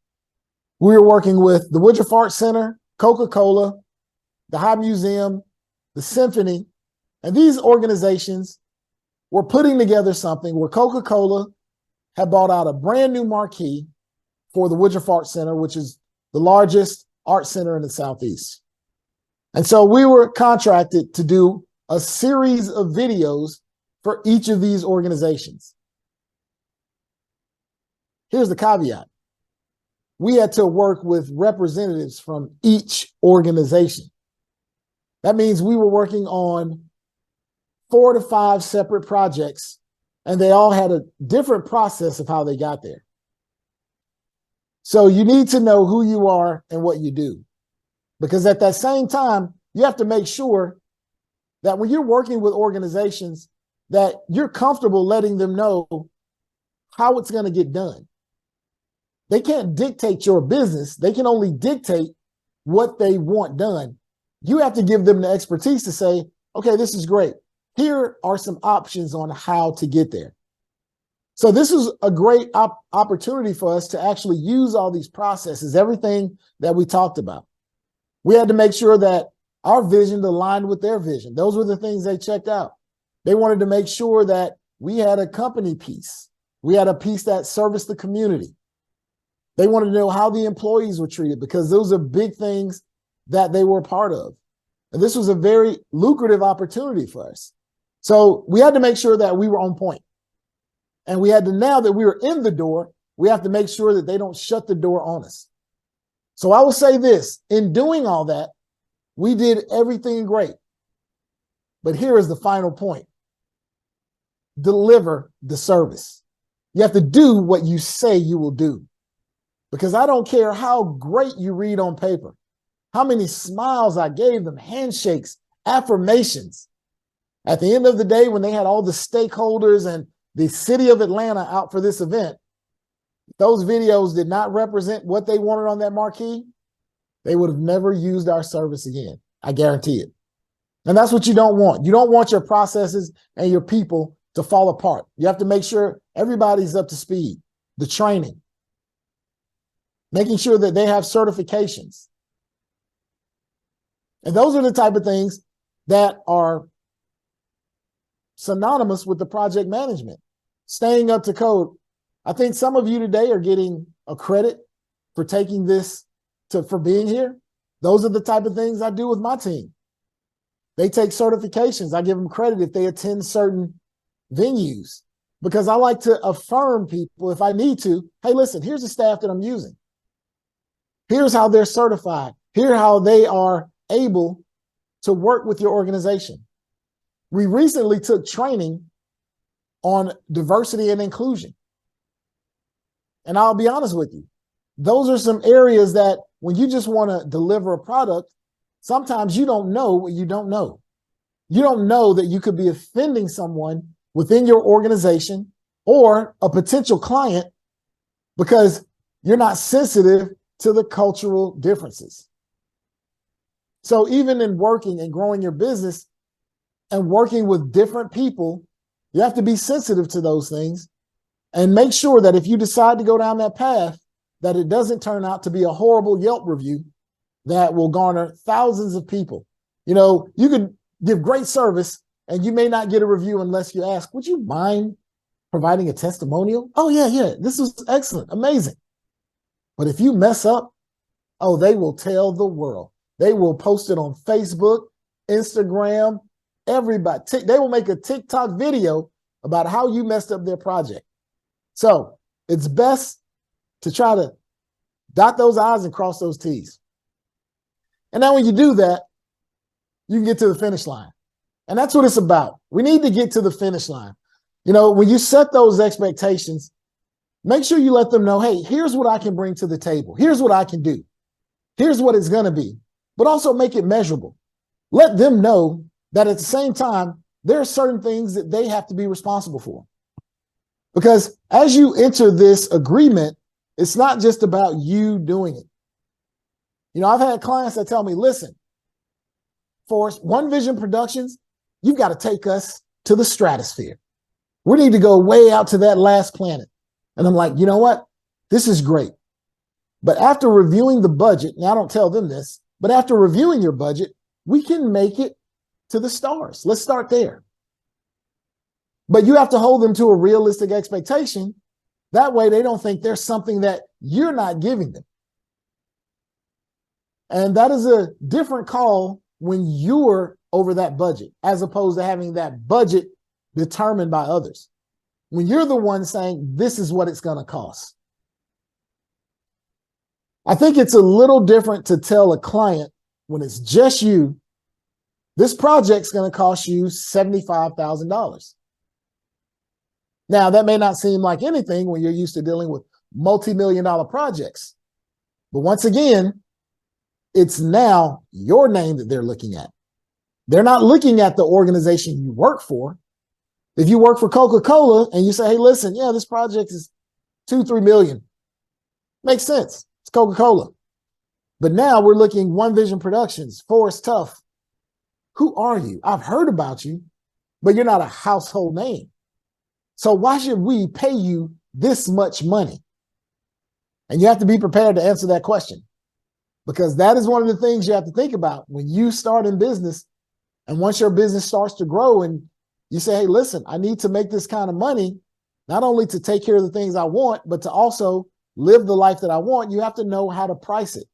We were working with the Woodruff Art Center, Coca-Cola, the High Museum, the Symphony, and these organizations were putting together something where Coca-Cola had bought out a brand new marquee for the Woodruff Art Center, which is the largest art center in the Southeast. And so we were contracted to do a series of videos for each of these organizations. Here's the caveat. We had to work with representatives from each organization. That means we were working on 4 to 5 separate projects, and they all had a different process of how they got there. So you need to know who you are and what you do, because at that same time, you have to make sure that when you're working with organizations, that you're comfortable letting them know how it's going to get done. They can't dictate your business. They can only dictate what they want done. You have to give them the expertise to say, okay, this is great. Here are some options on how to get there. So this is a great opportunity for us to actually use all these processes, everything that we talked about. We had to make sure that our vision aligned with their vision. Those were the things they checked out. They wanted to make sure that we had a company piece. We had a piece that serviced the community. They wanted to know how the employees were treated, because those are big things that they were a part of. And this was a very lucrative opportunity for us. So we had to make sure that we were on point. And we had to, now that we were in the door, we have to make sure that they don't shut the door on us. So I will say this, in doing all that, we did everything great. But here is the final point. Deliver the service. You have to do what you say you will do. Because I don't care how great you read on paper, how many smiles I gave them, handshakes, affirmations. At the end of the day, when they had all the stakeholders and the city of Atlanta out for this event, those videos did not represent what they wanted on that marquee, they would have never used our service again. I guarantee it. And that's what you don't want. You don't want your processes and your people to fall apart. You have to make sure everybody's up to speed. The training, making sure that they have certifications. And those are the type of things that are synonymous with the project management, staying up to code. I think some of you today are getting a credit for taking this for being here. Those are the type of things I do with my team. They take certifications. I give them credit if they attend certain venues, because I like to affirm people if I need to. Hey, listen, here's the staff that I'm using. Here's how they're certified. Here's how they are able to work with your organization. We recently took training on diversity and inclusion. And I'll be honest with you, those are some areas that when you just want to deliver a product, sometimes you don't know what you don't know. You don't know that you could be offending someone within your organization or a potential client because you're not sensitive to the cultural differences. So even in working and growing your business and working with different people, you have to be sensitive to those things and make sure that if you decide to go down that path, that it doesn't turn out to be a horrible Yelp review that will garner thousands of people. You know, you could give great service and you may not get a review unless you ask, would you mind providing a testimonial? Oh, yeah, this was excellent, amazing. But if you mess up, oh, they will tell the world. They will post it on Facebook, Instagram, everybody. They will make a TikTok video about how you messed up their project. So it's best to try to dot those I's and cross those T's. And now when you do that, you can get to the finish line. And that's what it's about. We need to get to the finish line. You know, when you set those expectations, make sure you let them know, hey, here's what I can bring to the table. Here's what I can do. Here's what it's going to be. But also make it measurable. Let them know that at the same time, there are certain things that they have to be responsible for. Because as you enter this agreement, it's not just about you doing it. You know, I've had clients that tell me, listen, Forrest, One Vision Productions, you've got to take us to the stratosphere. We need to go way out to that last planet. And I'm like, you know what? This is great. But after reviewing the budget, and I don't tell them this, but after reviewing your budget, we can make it to the stars. Let's start there. But you have to hold them to a realistic expectation. That way they don't think there's something that you're not giving them. And that is a different call when you're over that budget, as opposed to having that budget determined by others. When you're the one saying, this is what it's going to cost. I think it's a little different to tell a client when it's just you, this project's going to cost you $75,000. Now, that may not seem like anything when you're used to dealing with multi-million-dollar projects. But once again, it's now your name that they're looking at. They're not looking at the organization you work for. If you work for Coca-Cola and you say, hey, listen, yeah, this project is $2-3 million. Makes sense. It's Coca-Cola. But now we're looking One Vision Productions, Forrest Tuff. Who are you? I've heard about you, but you're not a household name. So why should we pay you this much money? And you have to be prepared to answer that question, because that is one of the things you have to think about when you start in business. And once your business starts to grow and you say, hey, listen, I need to make this kind of money, not only to take care of the things I want, but to also live the life that I want, you have to know how to price it.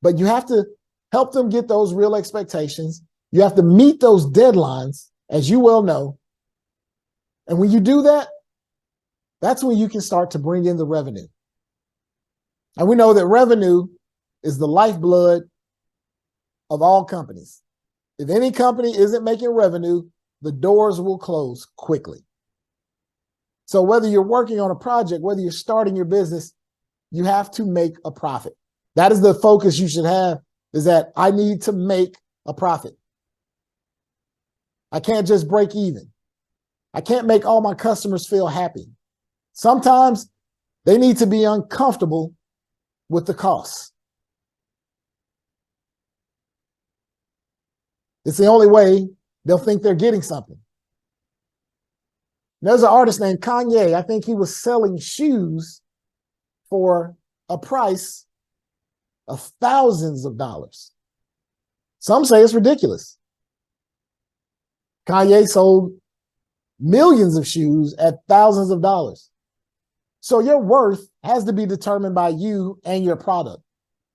But you have to help them get those real expectations. You have to meet those deadlines, as you well know. And when you do that, that's when you can start to bring in the revenue. And we know that revenue is the lifeblood of all companies. If any company isn't making revenue, the doors will close quickly. So whether you're working on a project, whether you're starting your business, you have to make a profit. That is the focus you should have, is that I need to make a profit. I can't just break even. I can't make all my customers feel happy. Sometimes they need to be uncomfortable with the costs. It's the only way they'll think they're getting something. There's an artist named Kanye. I think he was selling shoes for a price of thousands of dollars. Some say it's ridiculous. Kanye sold millions of shoes at thousands of dollars. So your worth has to be determined by you and your product.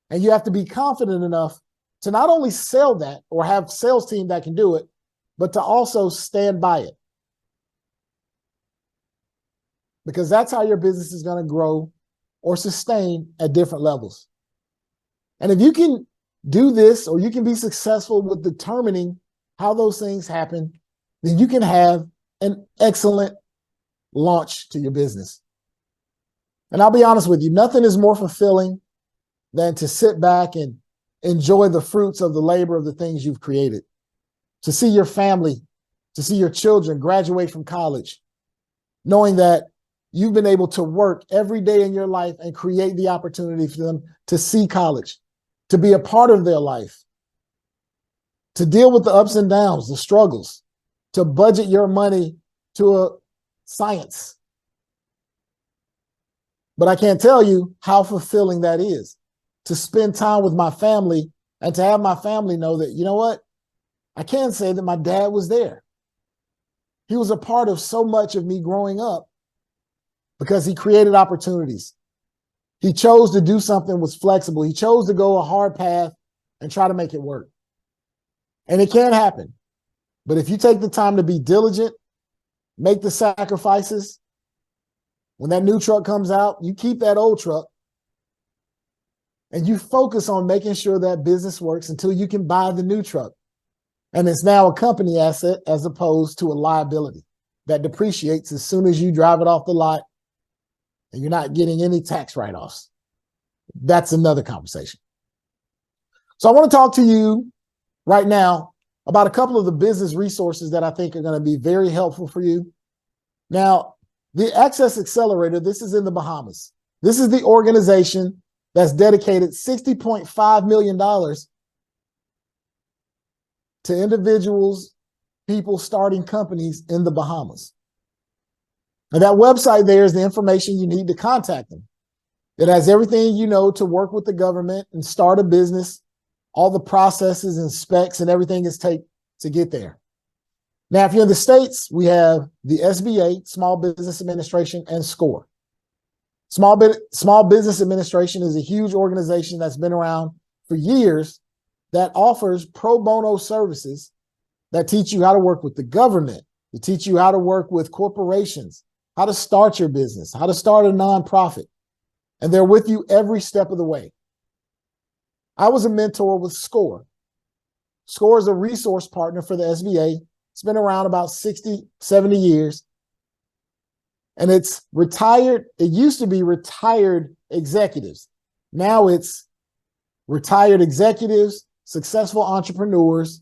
And you have to be confident enough to not only sell that or have a sales team that can do it, but to also stand by it. Because that's how your business is going to grow or sustain at different levels. And if you can do this, or you can be successful with determining how those things happen, then you can have an excellent launch to your business. And I'll be honest with you, nothing is more fulfilling than to sit back and enjoy the fruits of the labor of the things you've created. To see your family, to see your children graduate from college, knowing that you've been able to work every day in your life and create the opportunity for them to see college, to be a part of their life, to deal with the ups and downs, the struggles, to budget your money to a science. But I can't tell you how fulfilling that is, to spend time with my family and to have my family know that, you know what? I can say that my dad was there. He was a part of so much of me growing up because he created opportunities. He chose to do something that was flexible. He chose to go a hard path and try to make it work. And it can happen. But if you take the time to be diligent, make the sacrifices, when that new truck comes out, you keep that old truck and you focus on making sure that business works until you can buy the new truck. And it's now a company asset as opposed to a liability that depreciates as soon as you drive it off the lot and you're not getting any tax write-offs. That's another conversation. So I want to talk to you right now about a couple of the business resources that I think are going to be very helpful for you. Now, the Access Accelerator, this is in the Bahamas. This is the organization that's dedicated $60.5 million to individuals, people starting companies in the Bahamas. And that website there is the information you need to contact them. It has everything you know to work with the government and start a business, all the processes and specs and everything it's take to get there. Now, if you're in the States, we have the SBA, Small Business Administration, and SCORE. Small Business Administration is a huge organization that's been around for years that offers pro bono services that teach you how to work with the government, to teach you how to work with corporations, how to start your business, how to start a nonprofit. And they're with you every step of the way. I was a mentor with SCORE. SCORE is a resource partner for the SBA. It's been around about 60, 70 years. And it's retired. It used to be retired executives. Now it's retired executives, successful entrepreneurs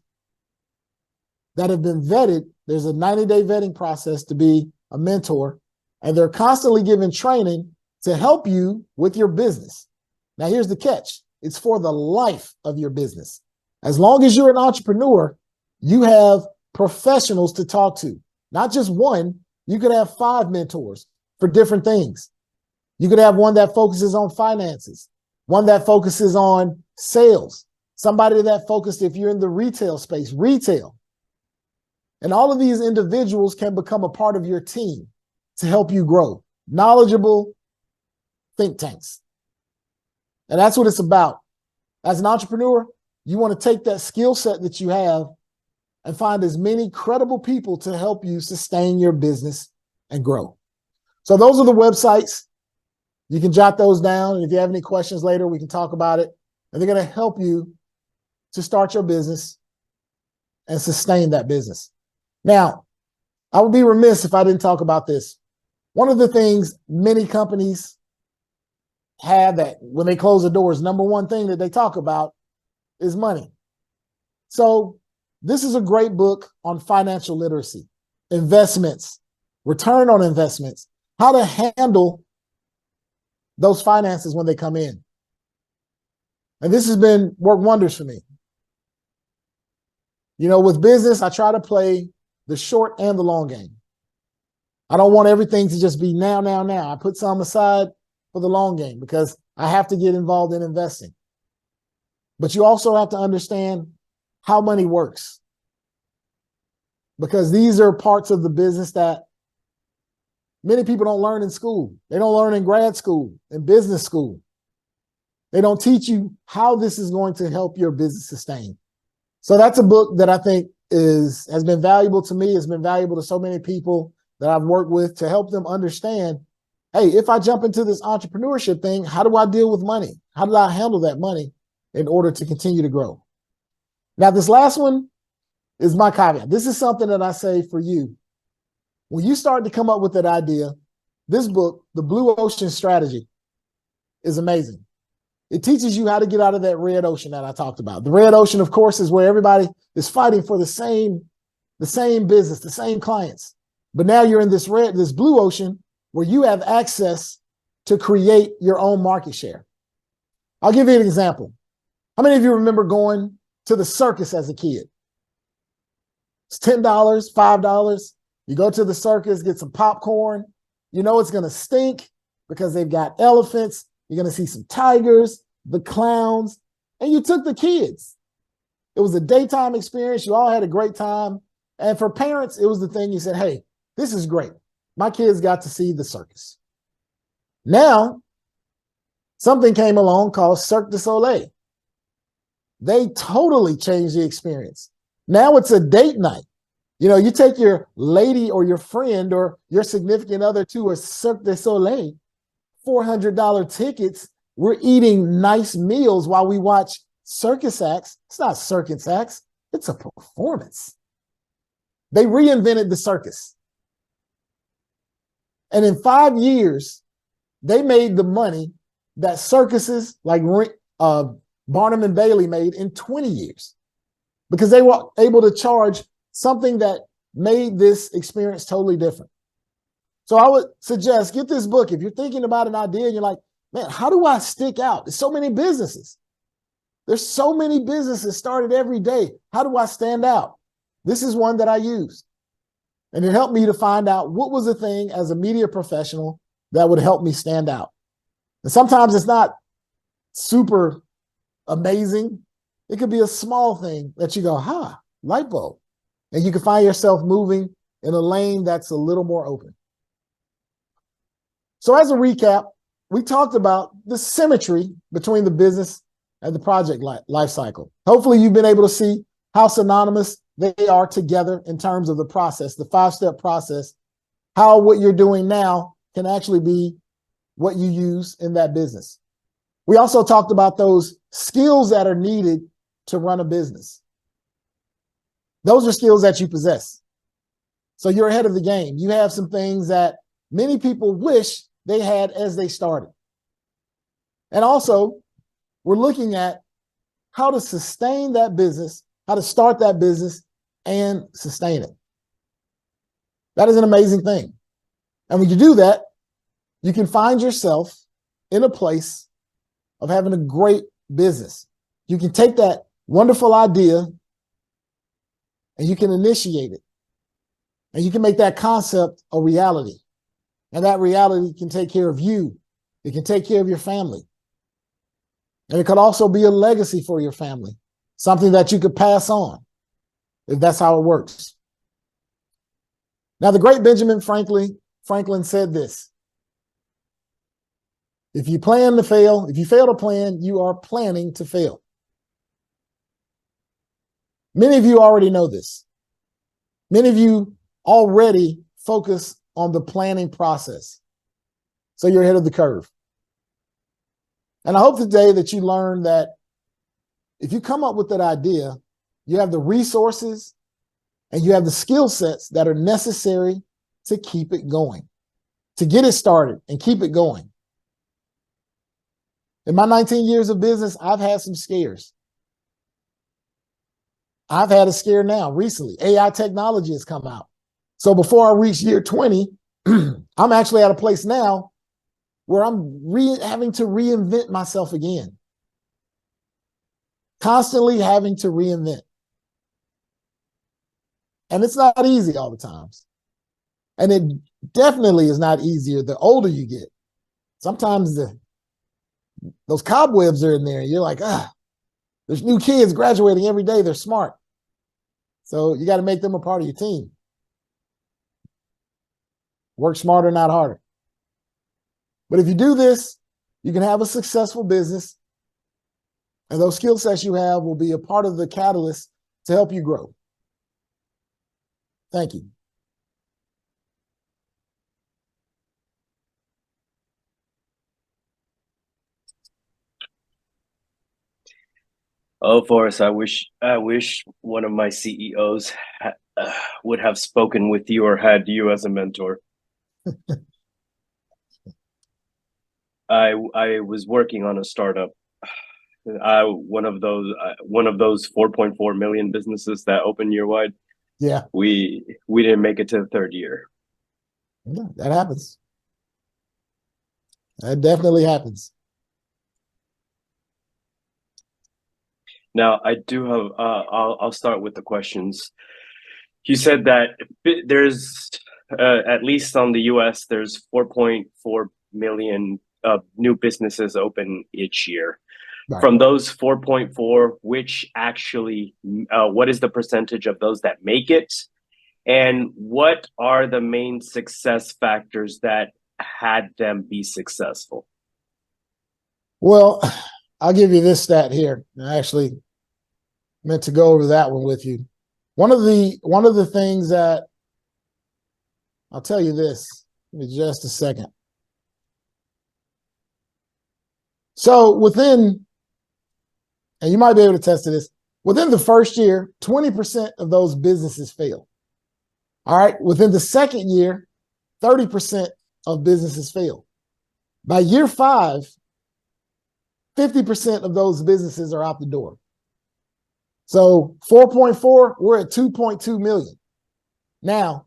that have been vetted. There's a 90-day vetting process to be a mentor, and they're constantly giving training to help you with your business. Now, here's the catch. It's for the life of your business. As long as you're an entrepreneur, you have professionals to talk to. Not just one, you could have 5 mentors for different things. You could have one that focuses on finances, one that focuses on sales, somebody that focuses, if you're in the retail space, retail. And all of these individuals can become a part of your team to help you grow. Knowledgeable think tanks. And that's what it's about. As an entrepreneur, you want to take that skill set that you have and find as many credible people to help you sustain your business and grow. So those are the websites. You can jot those down. And if you have any questions later, we can talk about it. And they're going to help you to start your business and sustain that business. Now, I would be remiss if I didn't talk about this. One of the things many companies have that when they close the doors, number one thing that they talk about is money. So this is a great book on financial literacy, investments, return on investments, how to handle those finances when they come in. And this has been worked wonders for me. You know, with business, I try to play the short and the long game. I don't want everything to just be now. I put some aside for the long game because I have to get involved in investing. But you also have to understand how money works, because these are parts of the business that many people don't learn in school. They don't learn in grad school, in business school. They don't teach you how this is going to help your business sustain. So that's a book that I think has been valuable to me. It's been valuable to so many people that I've worked with to help them understand, hey, if I jump into this entrepreneurship thing, how do I deal with money? How do I handle that money in order to continue to grow? Now, this last one is my caveat. This is something that I say for you. When you start to come up with that idea, this book, The Blue Ocean Strategy, is amazing. It teaches you how to get out of that red ocean that I talked about. The red ocean, of course, is where everybody is fighting for the same business, the same clients. But now you're in this blue ocean where you have access to create your own market share. I'll give you an example. How many of you remember going to the circus as a kid? It's $10, $5. You go to the circus, get some popcorn. You know it's going to stink because they've got elephants. You're going to see some tigers, the clowns, and you took the kids. It was a daytime experience. You all had a great time. And for parents, it was the thing you said, hey, this is great. My kids got to see the circus. Now, something came along called Cirque du Soleil. They totally changed the experience. Now it's a date night. You know, you take your lady or your friend or your significant other to a Cirque du Soleil, $400 tickets. We're eating nice meals while we watch circus acts. It's not circus acts. It's a performance. They reinvented the circus. And in 5 years, they made the money that circuses like Barnum and Bailey made in 20 years because they were able to charge something that made this experience totally different. So I would suggest get this book. If you're thinking about an idea and you're like, man, how do I stick out? There's so many businesses. There's so many businesses started every day. How do I stand out? This is one that I used. And it helped me to find out what was the thing as a media professional that would help me stand out. And sometimes it's not super amazing. It could be a small thing that you go, light bulb. And you can find yourself moving in a lane that's a little more open. So as a recap, we talked about the symmetry between the business and the project life cycle. Hopefully you've been able to see how synonymous they are together in terms of the process, the 5-step process, how what you're doing now can actually be what you use in that business. We also talked about those skills that are needed to run a business. Those are skills that you possess. So you're ahead of the game. You have some things that many people wish they had as they started. And also, we're looking at how to sustain that business, how to start that business and sustain it. That is an amazing thing. And when you do that, you can find yourself in a place of having a great business. You can take that wonderful idea and you can initiate it. And you can make that concept a reality. And that reality can take care of you. It can take care of your family. And it could also be a legacy for your family, something that you could pass on, if that's how it works. Now, the great Benjamin Franklin said this: if you plan to fail, if you fail to plan, you are planning to fail. Many of you already know this. Many of you already focus on the planning process. So you're ahead of the curve. And I hope today that you learn that if you come up with that idea, you have the resources and you have the skill sets that are necessary to keep it going, to get it started and keep it going. In my 19 years of business, I've had some scares. I've had a scare now recently. AI technology has come out. So before I reach year 20, I'm actually at a place now where I'm having to reinvent myself again. Constantly having to reinvent. And it's not easy all the times. And it definitely is not easier the older you get. Sometimes those cobwebs are in there and you're like, there's new kids graduating every day. They're smart. So you got to make them a part of your team. Work smarter, not harder. But if you do this, you can have a successful business, and those skill sets you have will be a part of the catalyst to help you grow. Thank you. Oh, Forrest, I wish one of my CEOs would have spoken with you or had you as a mentor. I was working on a startup. One of those 4.4 million businesses that open year wide. Yeah. We didn't make it to the third year. Yeah, that happens. That definitely happens. Now, I do have, I'll start with the questions. You said that there's, at least on the US, there's 4.4 million new businesses open each year. Right. From those 4.4, which actually, what is the percentage of those that make it? And what are the main success factors that had them be successful? Well, I'll give you this stat here. I actually meant to go over that one with you. One of the things that I'll tell you this, give me just a second. So within, and you might be able to attest to this, within the first year, 20% of those businesses fail. All right. Within the second year, 30% of businesses fail. By year 5, 50% of those businesses are out the door. So 4.4, we're at 2.2 million. Now,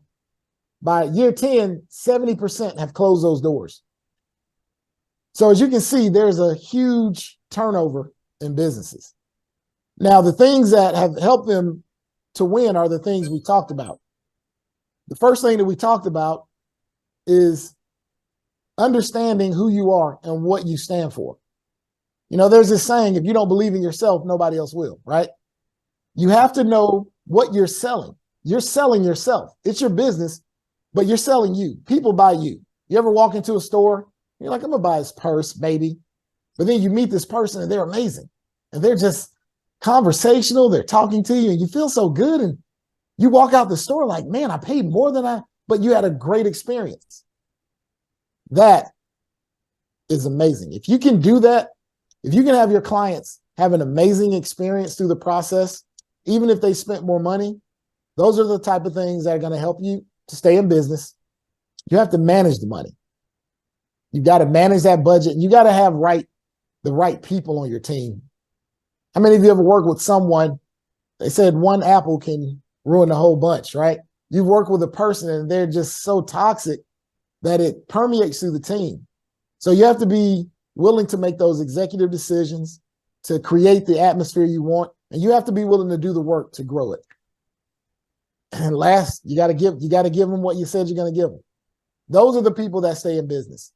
by year 10, 70% have closed those doors. So as you can see, there's a huge turnover in businesses. Now, the things that have helped them to win are the things we talked about. The first thing that we talked about is understanding who you are and what you stand for. You know, there's this saying, if you don't believe in yourself, nobody else will, right? You have to know what you're selling. You're selling yourself. It's your business, but you're selling you. People buy you. You ever walk into a store, you're like, I'm gonna buy this purse, baby. But then you meet this person and they're amazing. And they're just conversational. They're talking to you and you feel so good. And you walk out the store like, man, I paid more than but you had a great experience. That is amazing. If you can do that, if you can have your clients have an amazing experience through the process, even if they spent more money, those are the type of things that are going to help you to stay in business. You have to manage the money. You got to manage that budget. And you got to have the right people on your team. How many of you ever worked with someone, they said one apple can ruin a whole bunch, right? You work with a person and they're just so toxic that it permeates through the team. So you have to be willing to make those executive decisions to create the atmosphere you want, and you have to be willing to do the work to grow it. And last, you got to give them what you said you're going to give them. Those are the people that stay in business.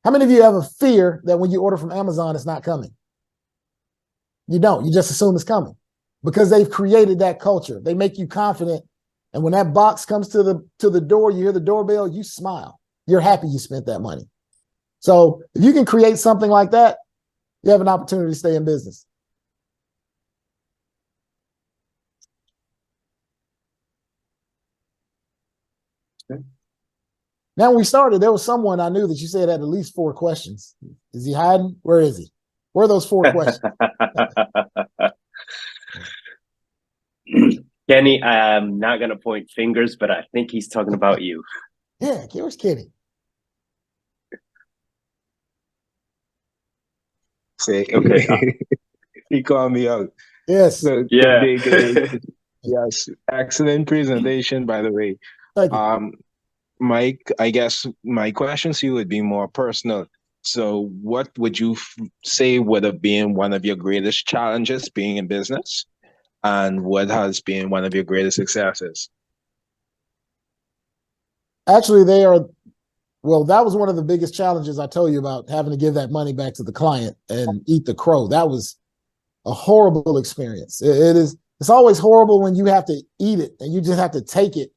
How many of you have a fear that when you order from Amazon, it's not coming? You don't. You just assume it's coming because they've created that culture. They make you confident. And when that box comes to the door, you hear the doorbell, you smile. You're happy you spent that money. So if you can create something like that, you have an opportunity to stay in business. Okay. Now, when we started, there was someone I knew that you said had at least 4 questions. Is he hiding? Where is he? Where are those 4 questions? Kenny, I'm not going to point fingers, but I think he's talking about you. Yeah, where's Kenny? Say, okay. He called me out. Yes. So, yeah. Yes. Excellent presentation, by the way. Thank you. Mike, I guess my question to you would be more personal. So what would you say would have been one of your greatest challenges being in business? And what has been one of your greatest successes? Actually, that was one of the biggest challenges I told you about, having to give that money back to the client and eat the crow. That was a horrible experience. It's always horrible when you have to eat it and you just have to take it.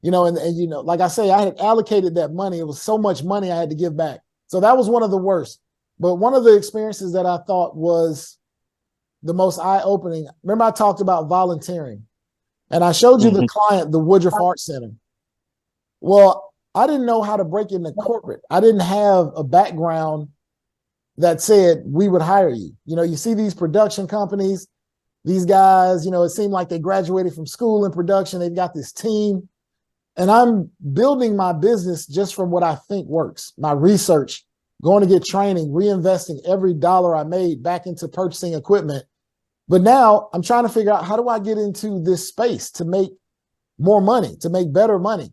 you know, and you know, like I say, I had allocated that money. It was so much money I had to give back. So that was one of the worst. But one of the experiences that I thought was the most eye-opening, remember I talked about volunteering, and I showed you the client, the Woodruff Art Center. Well, I didn't know how to break into corporate. I didn't have a background that said we would hire you. You know, you see these production companies, these guys, you know, it seemed like they graduated from school in production. They've got this team. And I'm building my business just from what I think works. My research, going to get training, reinvesting every dollar I made back into purchasing equipment. But now I'm trying to figure out, how do I get into this space to make more money, to make better money?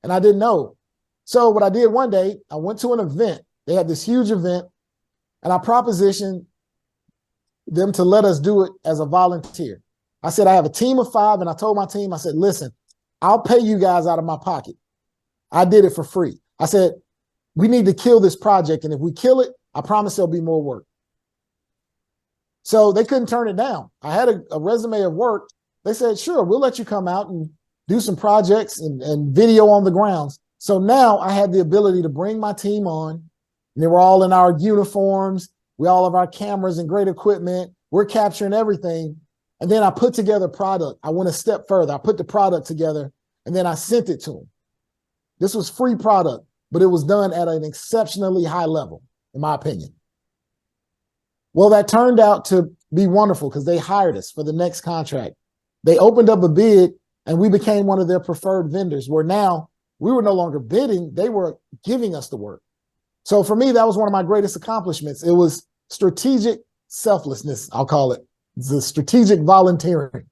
And I didn't know. So what I did one day, I went to an event. They had this huge event, and I propositioned them to let us do it as a volunteer. I said, I have a team of 5, and I told my team, I said, listen, I'll pay you guys out of my pocket. I did it for free. I said, we need to kill this project, and if we kill it, I promise there'll be more work. So they couldn't turn it down. I had a resume of work. They said, sure, we'll let you come out and do some projects and video on the grounds. So now I had the ability to bring my team on, and they were all in our uniforms. We all have our cameras and great equipment. We're capturing everything. And then I put together product. I went a step further. I put the product together, and then I sent it to them. This was free product, but it was done at an exceptionally high level, in my opinion. Well, that turned out to be wonderful because they hired us for the next contract. They opened up a bid, and we became one of their preferred vendors, where now we were no longer bidding. They were giving us the work. So for me, that was one of my greatest accomplishments. It was strategic selflessness, I'll call it. The strategic volunteering.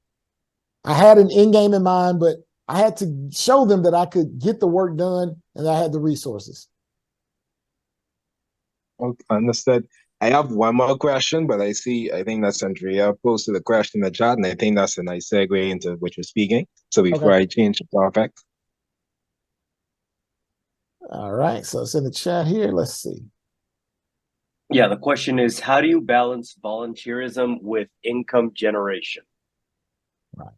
I had an end game in mind, but I had to show them that I could get the work done and I had the resources. Okay, understood. I have one more question, but I think that's Andrea posted a question in the chat, and I think that's a nice segue into what you're speaking. So before I change the topic. All right, so it's in the chat here. Let's see. Yeah, the question is, how do you balance volunteerism with income generation? Right.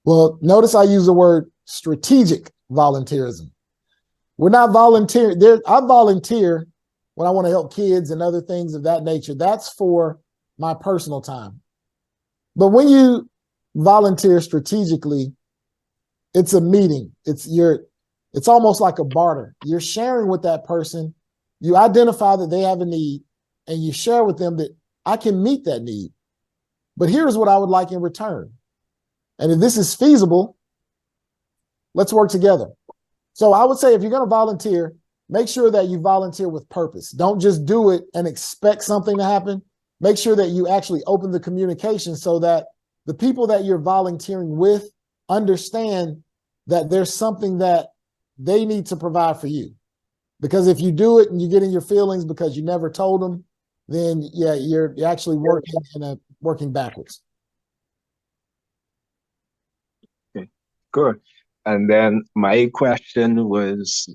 Well, notice I use the word strategic volunteerism. We're not volunteering. I volunteer when I want to help kids and other things of that nature. That's for my personal time. But when you volunteer strategically, it's a meeting. It's almost like a barter. You're sharing with that person. You identify that they have a need, and you share with them that I can meet that need. But here's what I would like in return. And if this is feasible, let's work together. So I would say, if you're going to volunteer, make sure that you volunteer with purpose. Don't just do it and expect something to happen. Make sure that you actually open the communication so that the people that you're volunteering with understand that there's something that they need to provide for you. Because if you do it and you get in your feelings because you never told them, then yeah, you're actually working backwards. Okay, good. And then my question was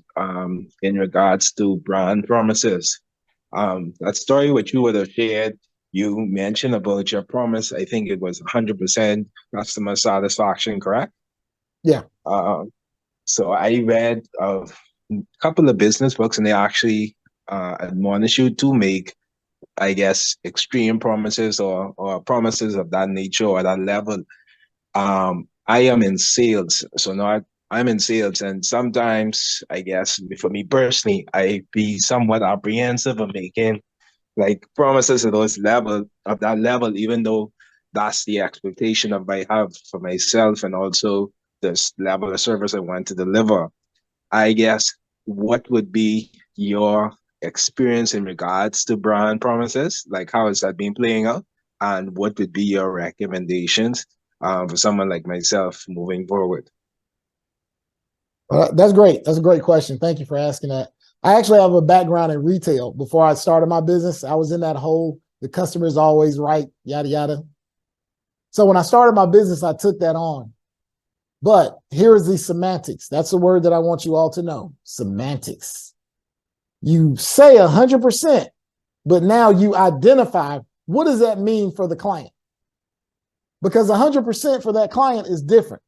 in regards to brand promises. That story which you would have shared, you mentioned about your promise. I think it was 100% customer satisfaction, correct? Yeah. So I read a couple of business books, and they actually admonish you to make, I guess, extreme promises or promises of that nature or that level. I am in sales, so now I'm in sales, and sometimes, I guess, for me personally, I be somewhat apprehensive of making like promises of that level, even though that's the expectation of I have for myself and also this level of service I want to deliver. I guess, what would be your experience in regards to brand promises? Like, how has that been playing out? And what would be your recommendations for someone like myself moving forward? That's great. That's a great question. Thank you for asking that. I actually have a background in retail. Before I started my business, I was in that whole, the customer is always right, yada, yada. So when I started my business, I took that on. But here is the semantics. That's the word that I want you all to know. Semantics. You say 100%, but now you identify, what does that mean for the client? Because 100% for that client is different.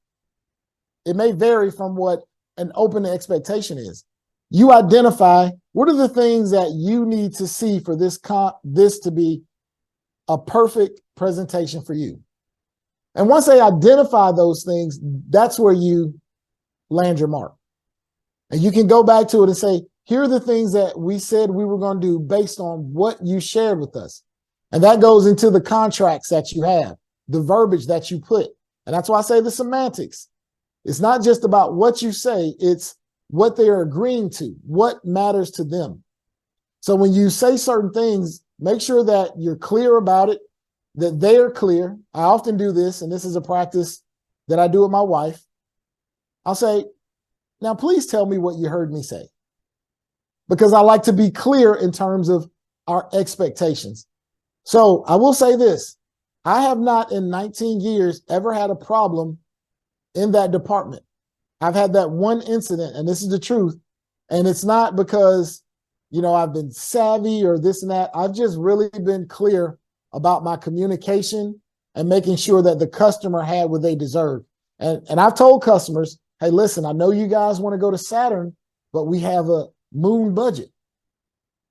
It may vary from what and open the expectation is. You identify what are the things that you need to see for this to be a perfect presentation for you. And once they identify those things, that's where you land your mark. And you can go back to it and say, here are the things that we said we were going to do based on what you shared with us. And that goes into the contracts that you have, the verbiage that you put. And that's why I say the semantics. It's not just about what you say, it's what they are agreeing to, what matters to them. So when you say certain things, make sure that you're clear about it, that they are clear. I often do this, and this is a practice that I do with my wife. I'll say, now please tell me what you heard me say. Because I like to be clear in terms of our expectations. So I will say this, I have not in 19 years ever had a problem in that department. I've had that one incident, and this is the truth. And it's not because, I've been savvy or this and that. I've just really been clear about my communication and making sure that the customer had what they deserved. And I've told customers, hey, listen, I know you guys want to go to Saturn, but we have a moon budget.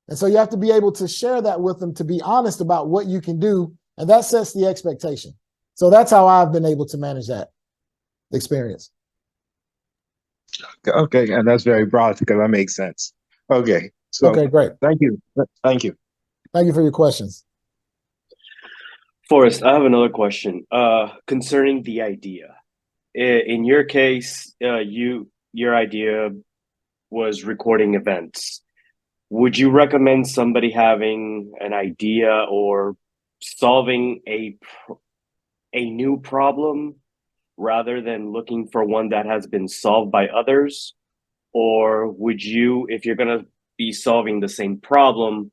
And so you have to be able to share that with them, to be honest about what you can do. And that sets the expectation. So that's how I've been able to manage that experience. Okay, and that's very broad because that makes sense. Okay, so okay, great. Thank you. Thank you. Thank you for your questions. Forrest, I have another question concerning the idea. In your case, your idea was recording events. Would you recommend somebody having an idea or solving a new problem rather than looking for one that has been solved by others? Or would you, if you're going to be solving the same problem,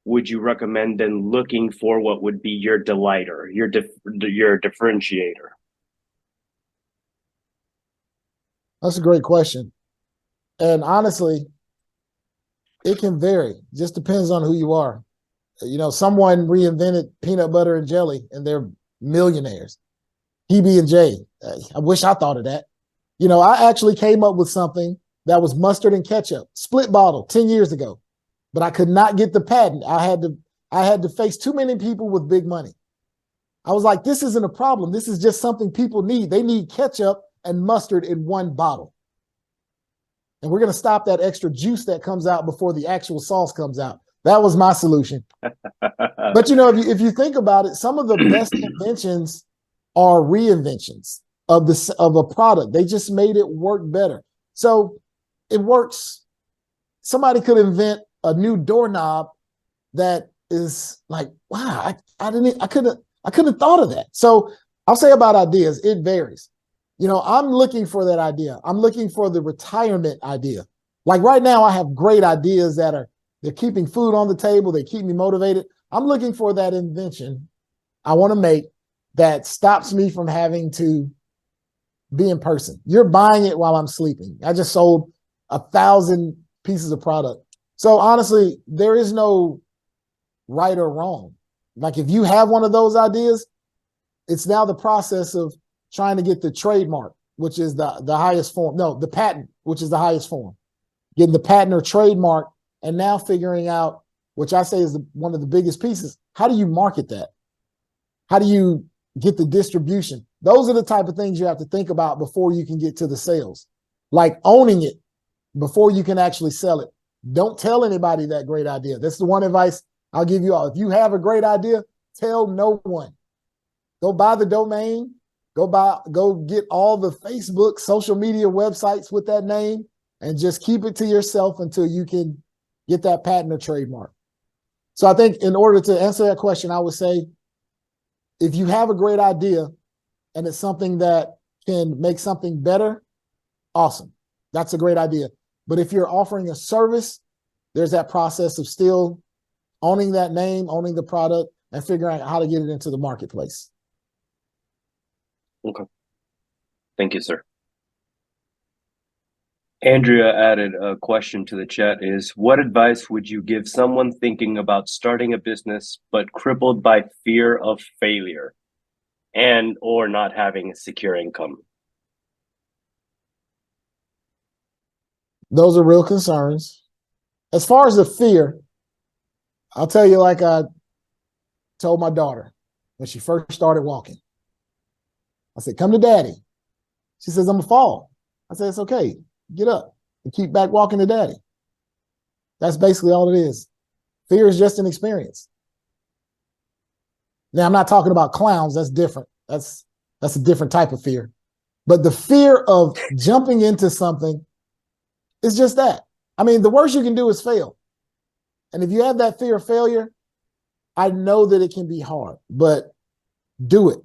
would you recommend then looking for what would be your delighter, your differentiator? That's a great question. And honestly, it can vary. Just depends on who you are. Someone reinvented peanut butter and jelly and they're millionaires. PB&J. I wish I thought of that. I actually came up with something that was mustard and ketchup, split bottle 10 years ago, but I could not get the patent. I had to face too many people with big money. I was like, this isn't a problem. This is just something people need. They need ketchup and mustard in one bottle. And we're going to stop that extra juice that comes out before the actual sauce comes out. That was my solution. But if you think about it, some of the best inventions are reinventions of a product. They just made it work better. So it works. Somebody could invent a new doorknob that is like, wow, I couldn't have thought of that. So I'll say about ideas, it varies. I'm looking for that idea. I'm looking for the retirement idea. Like right now, I have great ideas they're keeping food on the table. They keep me motivated. I'm looking for that invention I want to make that stops me from having to be in person. You're buying it while I'm sleeping. I just sold 1,000 pieces of product. So honestly, there is no right or wrong. Like if you have one of those ideas, it's now the process of trying to get the trademark, which is the highest form. No, the patent, which is the highest form. Getting the patent or trademark, and now figuring out, which I say is one of the biggest pieces, how do you market that? How do you get the distribution? Those are the type of things you have to think about before you can get to the sales. Like owning it before you can actually sell it. Don't tell anybody that great idea. That's the one advice I'll give you all. If you have a great idea, tell no one. Go buy the domain. Go get all the Facebook, social media websites with that name, and just keep it to yourself until you can get that patent or trademark. So I think in order to answer that question, I would say, if you have a great idea and it's something that can make something better, awesome. That's a great idea. But if you're offering a service, there's that process of still owning that name, owning the product, and figuring out how to get it into the marketplace. Okay. Thank you, sir. Andrea added a question to the chat is, what advice would you give someone thinking about starting a business but crippled by fear of failure and or not having a secure income? Those are real concerns. As far as the fear, I'll tell you, like I told my daughter when she first started walking, I said, come to daddy. She says, I'm gonna fall. I said, it's okay. Get up and keep back walking to daddy. That's basically all it is. Fear is just an experience. Now, I'm not talking about clowns. That's different. That's a different type of fear. But the fear of jumping into something is just that. I mean, the worst you can do is fail. And if you have that fear of failure, I know that it can be hard, but do it.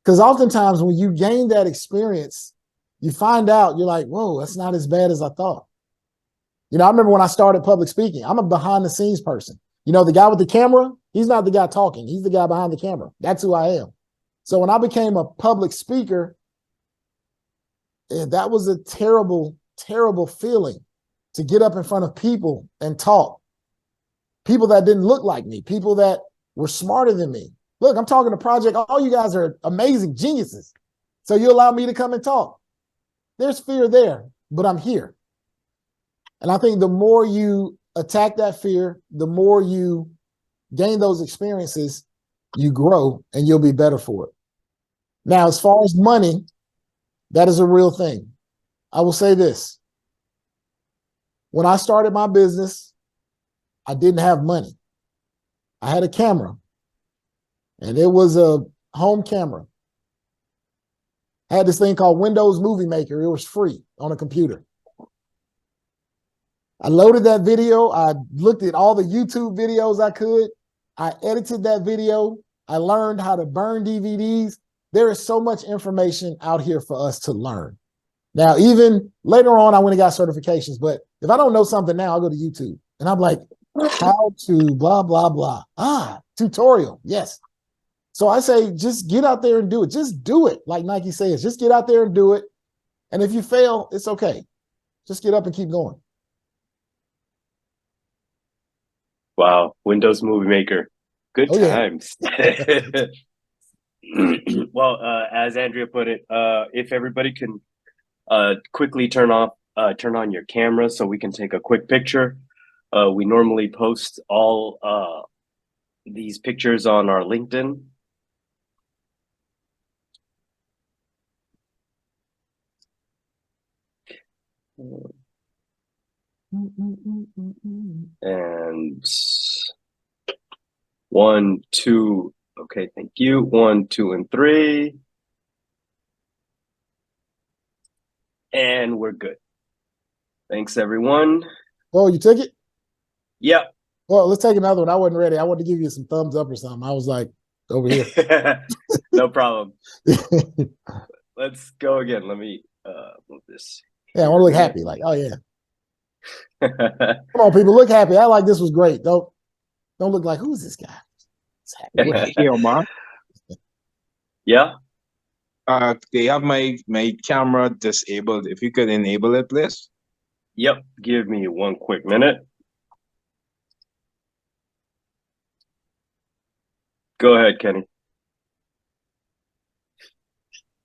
Because oftentimes when you gain that experience, you find out, you're like, whoa, that's not as bad as I thought. You know, I remember when I started public speaking, I'm a behind the scenes person. You know, the guy with the camera, he's not the guy talking. He's the guy behind the camera. That's who I am. So when I became a public speaker, that was a terrible, terrible feeling to get up in front of people and talk. People that didn't look like me, people that were smarter than me. Look, I'm talking to Project. All you guys are amazing geniuses. So you allow me to come and talk. There's fear there, but I'm here. And I think the more you attack that fear, the more you gain those experiences, you grow and you'll be better for it. Now, as far as money, that is a real thing. I will say this. When I started my business, I didn't have money. I had a camera, and it was a home camera. I had this thing called Windows Movie Maker. It was free on a computer. I loaded that video. I looked at all the YouTube videos I could. I edited that video. I learned how to burn DVDs. There is so much information out here for us to learn. Now, even later on, I went and got certifications, but if I don't know something now, I'll go to YouTube and I'm like, how to blah, blah, blah. Tutorial. Yes. So I say, just get out there and do it. Just do it. Like Nike says, just get out there and do it. And if you fail, it's okay. Just get up and keep going. Wow. Windows Movie Maker. Good times. Yeah. Well, as Andrea put it, if everybody can quickly turn on your camera so we can take a quick picture. We normally post all these pictures on our LinkedIn. And 1, 2, okay, thank you. 1, 2, and 3. And we're good. Thanks, everyone. Oh, you took it? Yep. Well, let's take another one. I wasn't ready. I wanted to give you some thumbs up or something. I was like, over here. No problem. Let's go again. Let me move this. Yeah, I want to look happy. Like, oh yeah. Come on, people, look happy. I like this was great. Don't look like, who's this guy? Here, Mark. Yeah. They have my camera disabled. If you could enable it, please. Yep. Give me one quick minute. Go ahead, Kenny.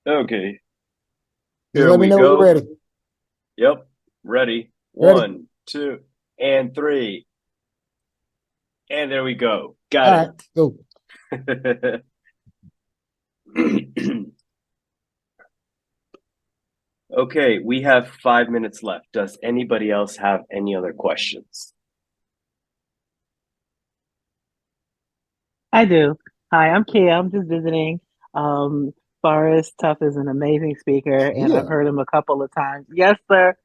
Okay. Here let me know when you're ready. Yep. Ready. 1, 2, and 3. And there we go. Got it. All right, go. Okay, we have 5 minutes left. Does anybody else have any other questions? I do. Hi, I'm Kia. I'm just visiting. Forrest Tuff is an amazing speaker, and I've heard him a couple of times. Yes, sir.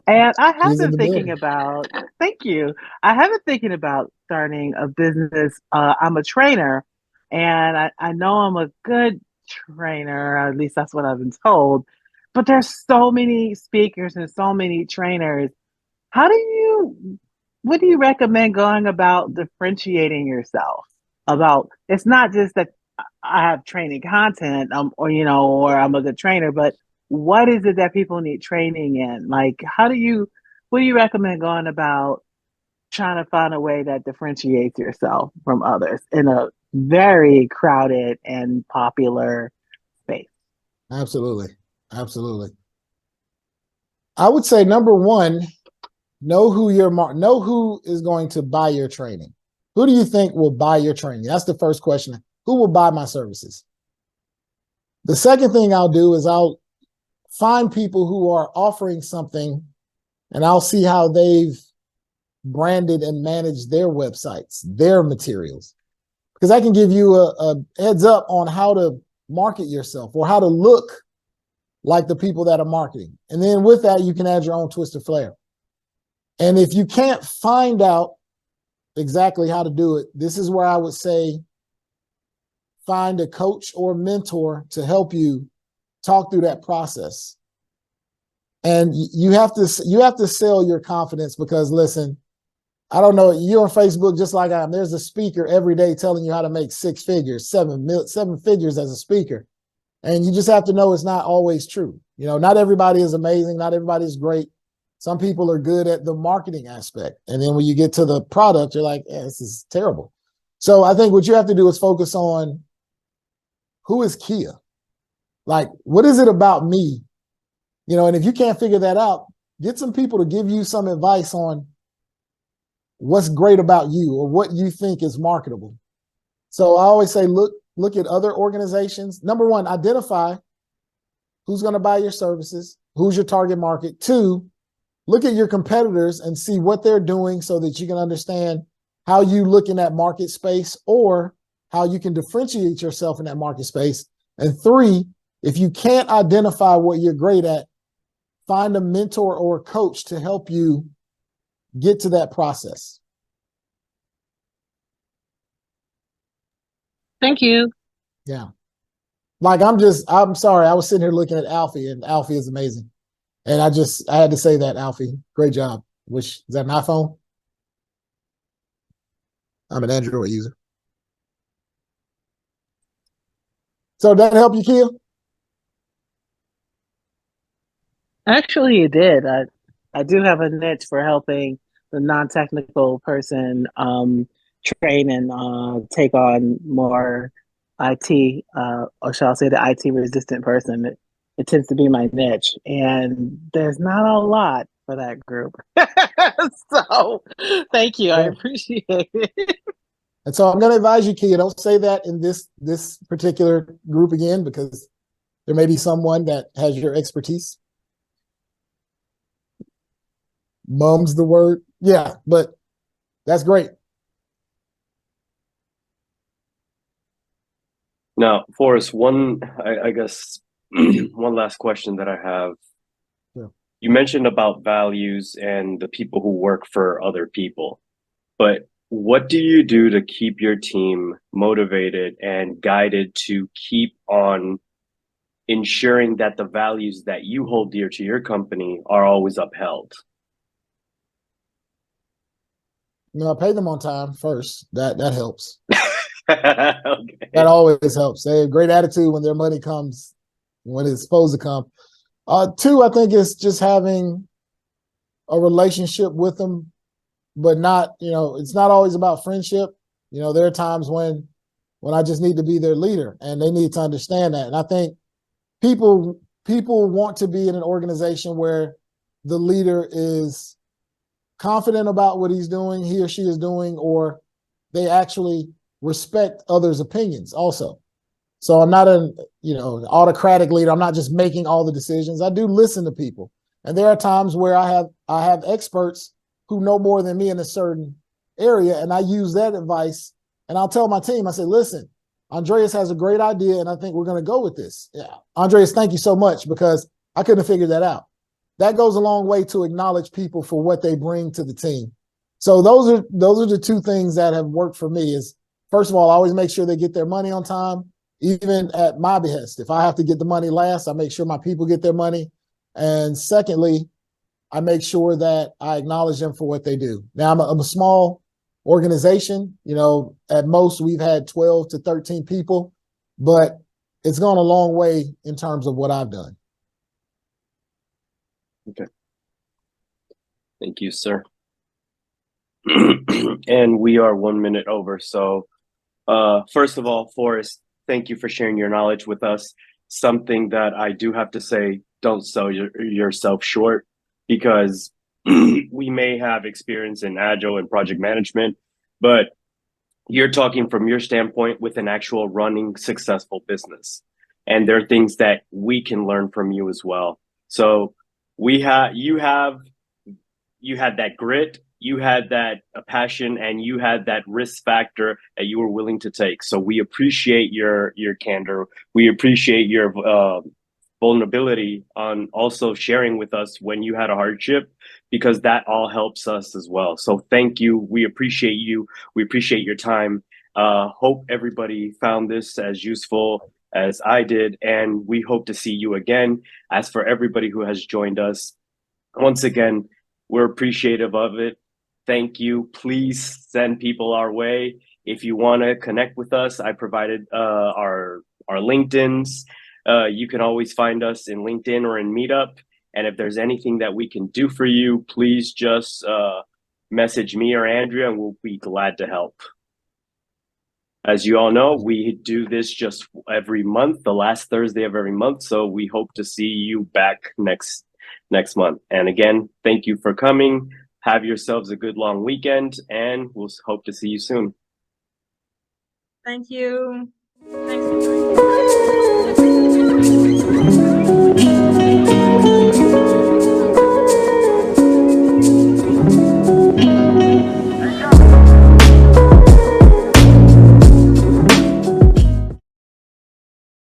And I have been thinking about, thank you. I have been thinking about starting a business. I'm a trainer, and I know I'm a good trainer, at least that's what I've been told. But there's so many speakers and so many trainers. What do you recommend going about differentiating yourself? About, it's not just that I have training content, or I'm a good trainer, but what is it that people need training in? Like, what do you recommend going about trying to find a way that differentiates yourself from others in a very crowded and popular space? Absolutely. I would say number one, know who is going to buy your training. Who do you think will buy your training? That's the first question. Who will buy my services? The second thing I'll do is I'll find people who are offering something, and I'll see how they've branded and managed their websites, their materials. Because I can give you a heads up on how to market yourself or how to look like the people that are marketing. And then with that, you can add your own twist or flair. And if you can't find out exactly how to do it, this is where I would say find a coach or mentor to help you talk through that process. And you have to sell your confidence, because listen, I don't know, you're on Facebook just like I am. There's a speaker every day telling you how to make 6 figures, 7 figures as a speaker. And you just have to know it's not always true. You know, not everybody is amazing. Not everybody is great. Some people are good at the marketing aspect. And then when you get to the product, you're like, this is terrible. So I think what you have to do is focus on, who is Kia? Like, what is it about me? You know, and if you can't figure that out, get some people to give you some advice on what's great about you or what you think is marketable. So I always say, look at other organizations. Number one, identify who's going to buy your services, who's your target market. 2, look at your competitors and see what they're doing so that you can understand how you look in that market space or how you can differentiate yourself in that market space. And 3, if you can't identify what you're great at, find a mentor or a coach to help you get to that process. Thank you. Yeah. Like, I'm sorry. I was sitting here looking at Alfie, and Alfie is amazing. And I had to say that, Alfie. Great job. Is that an iPhone? I'm an Android user. So did that help you, Kia? Actually, it did. I do have a niche for helping the non-technical person train and take on more IT, or shall I say the IT resistant person. It tends to be my niche, and there's not a lot for that group. So thank you. I appreciate it. And so I'm going to advise you, Kia, don't say that in this particular group again, because there may be someone that has your expertise. Mum's the word. Yeah, but that's great. Now, Forrest, I guess one last question that I have. Yeah. You mentioned about values and the people who work for other people, but what do you do to keep your team motivated and guided to keep on ensuring that the values that you hold dear to your company are always upheld? I pay them on time first. That helps. Okay. That always helps. They have great attitude when their money comes, when it's supposed to come. 2, I think it's just having a relationship with them, but not, it's not always about friendship. There are times when I just need to be their leader, and they need to understand that. And I think people want to be in an organization where the leader is confident about what he or she is doing, or they actually respect others' opinions also. So I'm not an autocratic leader. I'm not just making all the decisions. I do listen to people. And there are times where I have experts who know more than me in a certain area, and I use that advice, and I'll tell my team, I say, listen, Andreas has a great idea, and I think we're going to go with this. Yeah, Andreas, thank you so much, because I couldn't have figured that out. That goes a long way to acknowledge people for what they bring to the team. So those are the 2 things that have worked for me. Is, first of all, I always make sure they get their money on time, even at my behest. If I have to get the money last, I make sure my people get their money. And secondly, I make sure that I acknowledge them for what they do. Now, I'm a small organization. At most we've had 12 to 13 people, but it's gone a long way in terms of what I've done. Okay. Thank you, sir. And we are 1 minute over. So first of all, Forrest, thank you for sharing your knowledge with us. Something that I do have to say, don't sell yourself short. because we may have experience in agile and project management, but you're talking from your standpoint with an actual running successful business. And there are things that we can learn from you as well. So you had that grit, you had that passion, and you had that risk factor that you were willing to take. So we appreciate your candor. We appreciate your vulnerability on also sharing with us when you had a hardship, because that all helps us as well. So thank you. We appreciate you. We appreciate your time. Hope everybody found this as useful as I did, and we hope to see you again. As for everybody who has joined us, once again, we're appreciative of it. Thank you. Please send people our way. If you want to connect with us, I provided our LinkedIns. You can always find us in LinkedIn or in Meetup. And if there's anything that we can do for you, please just message me or Andrea, and we'll be glad to help. As you all know, we do this just every month, the last Thursday of every month. So we hope to see you back next month. And again, thank you for coming. Have yourselves a good long weekend, and we'll hope to see you soon. Thank you. Thanks for joining.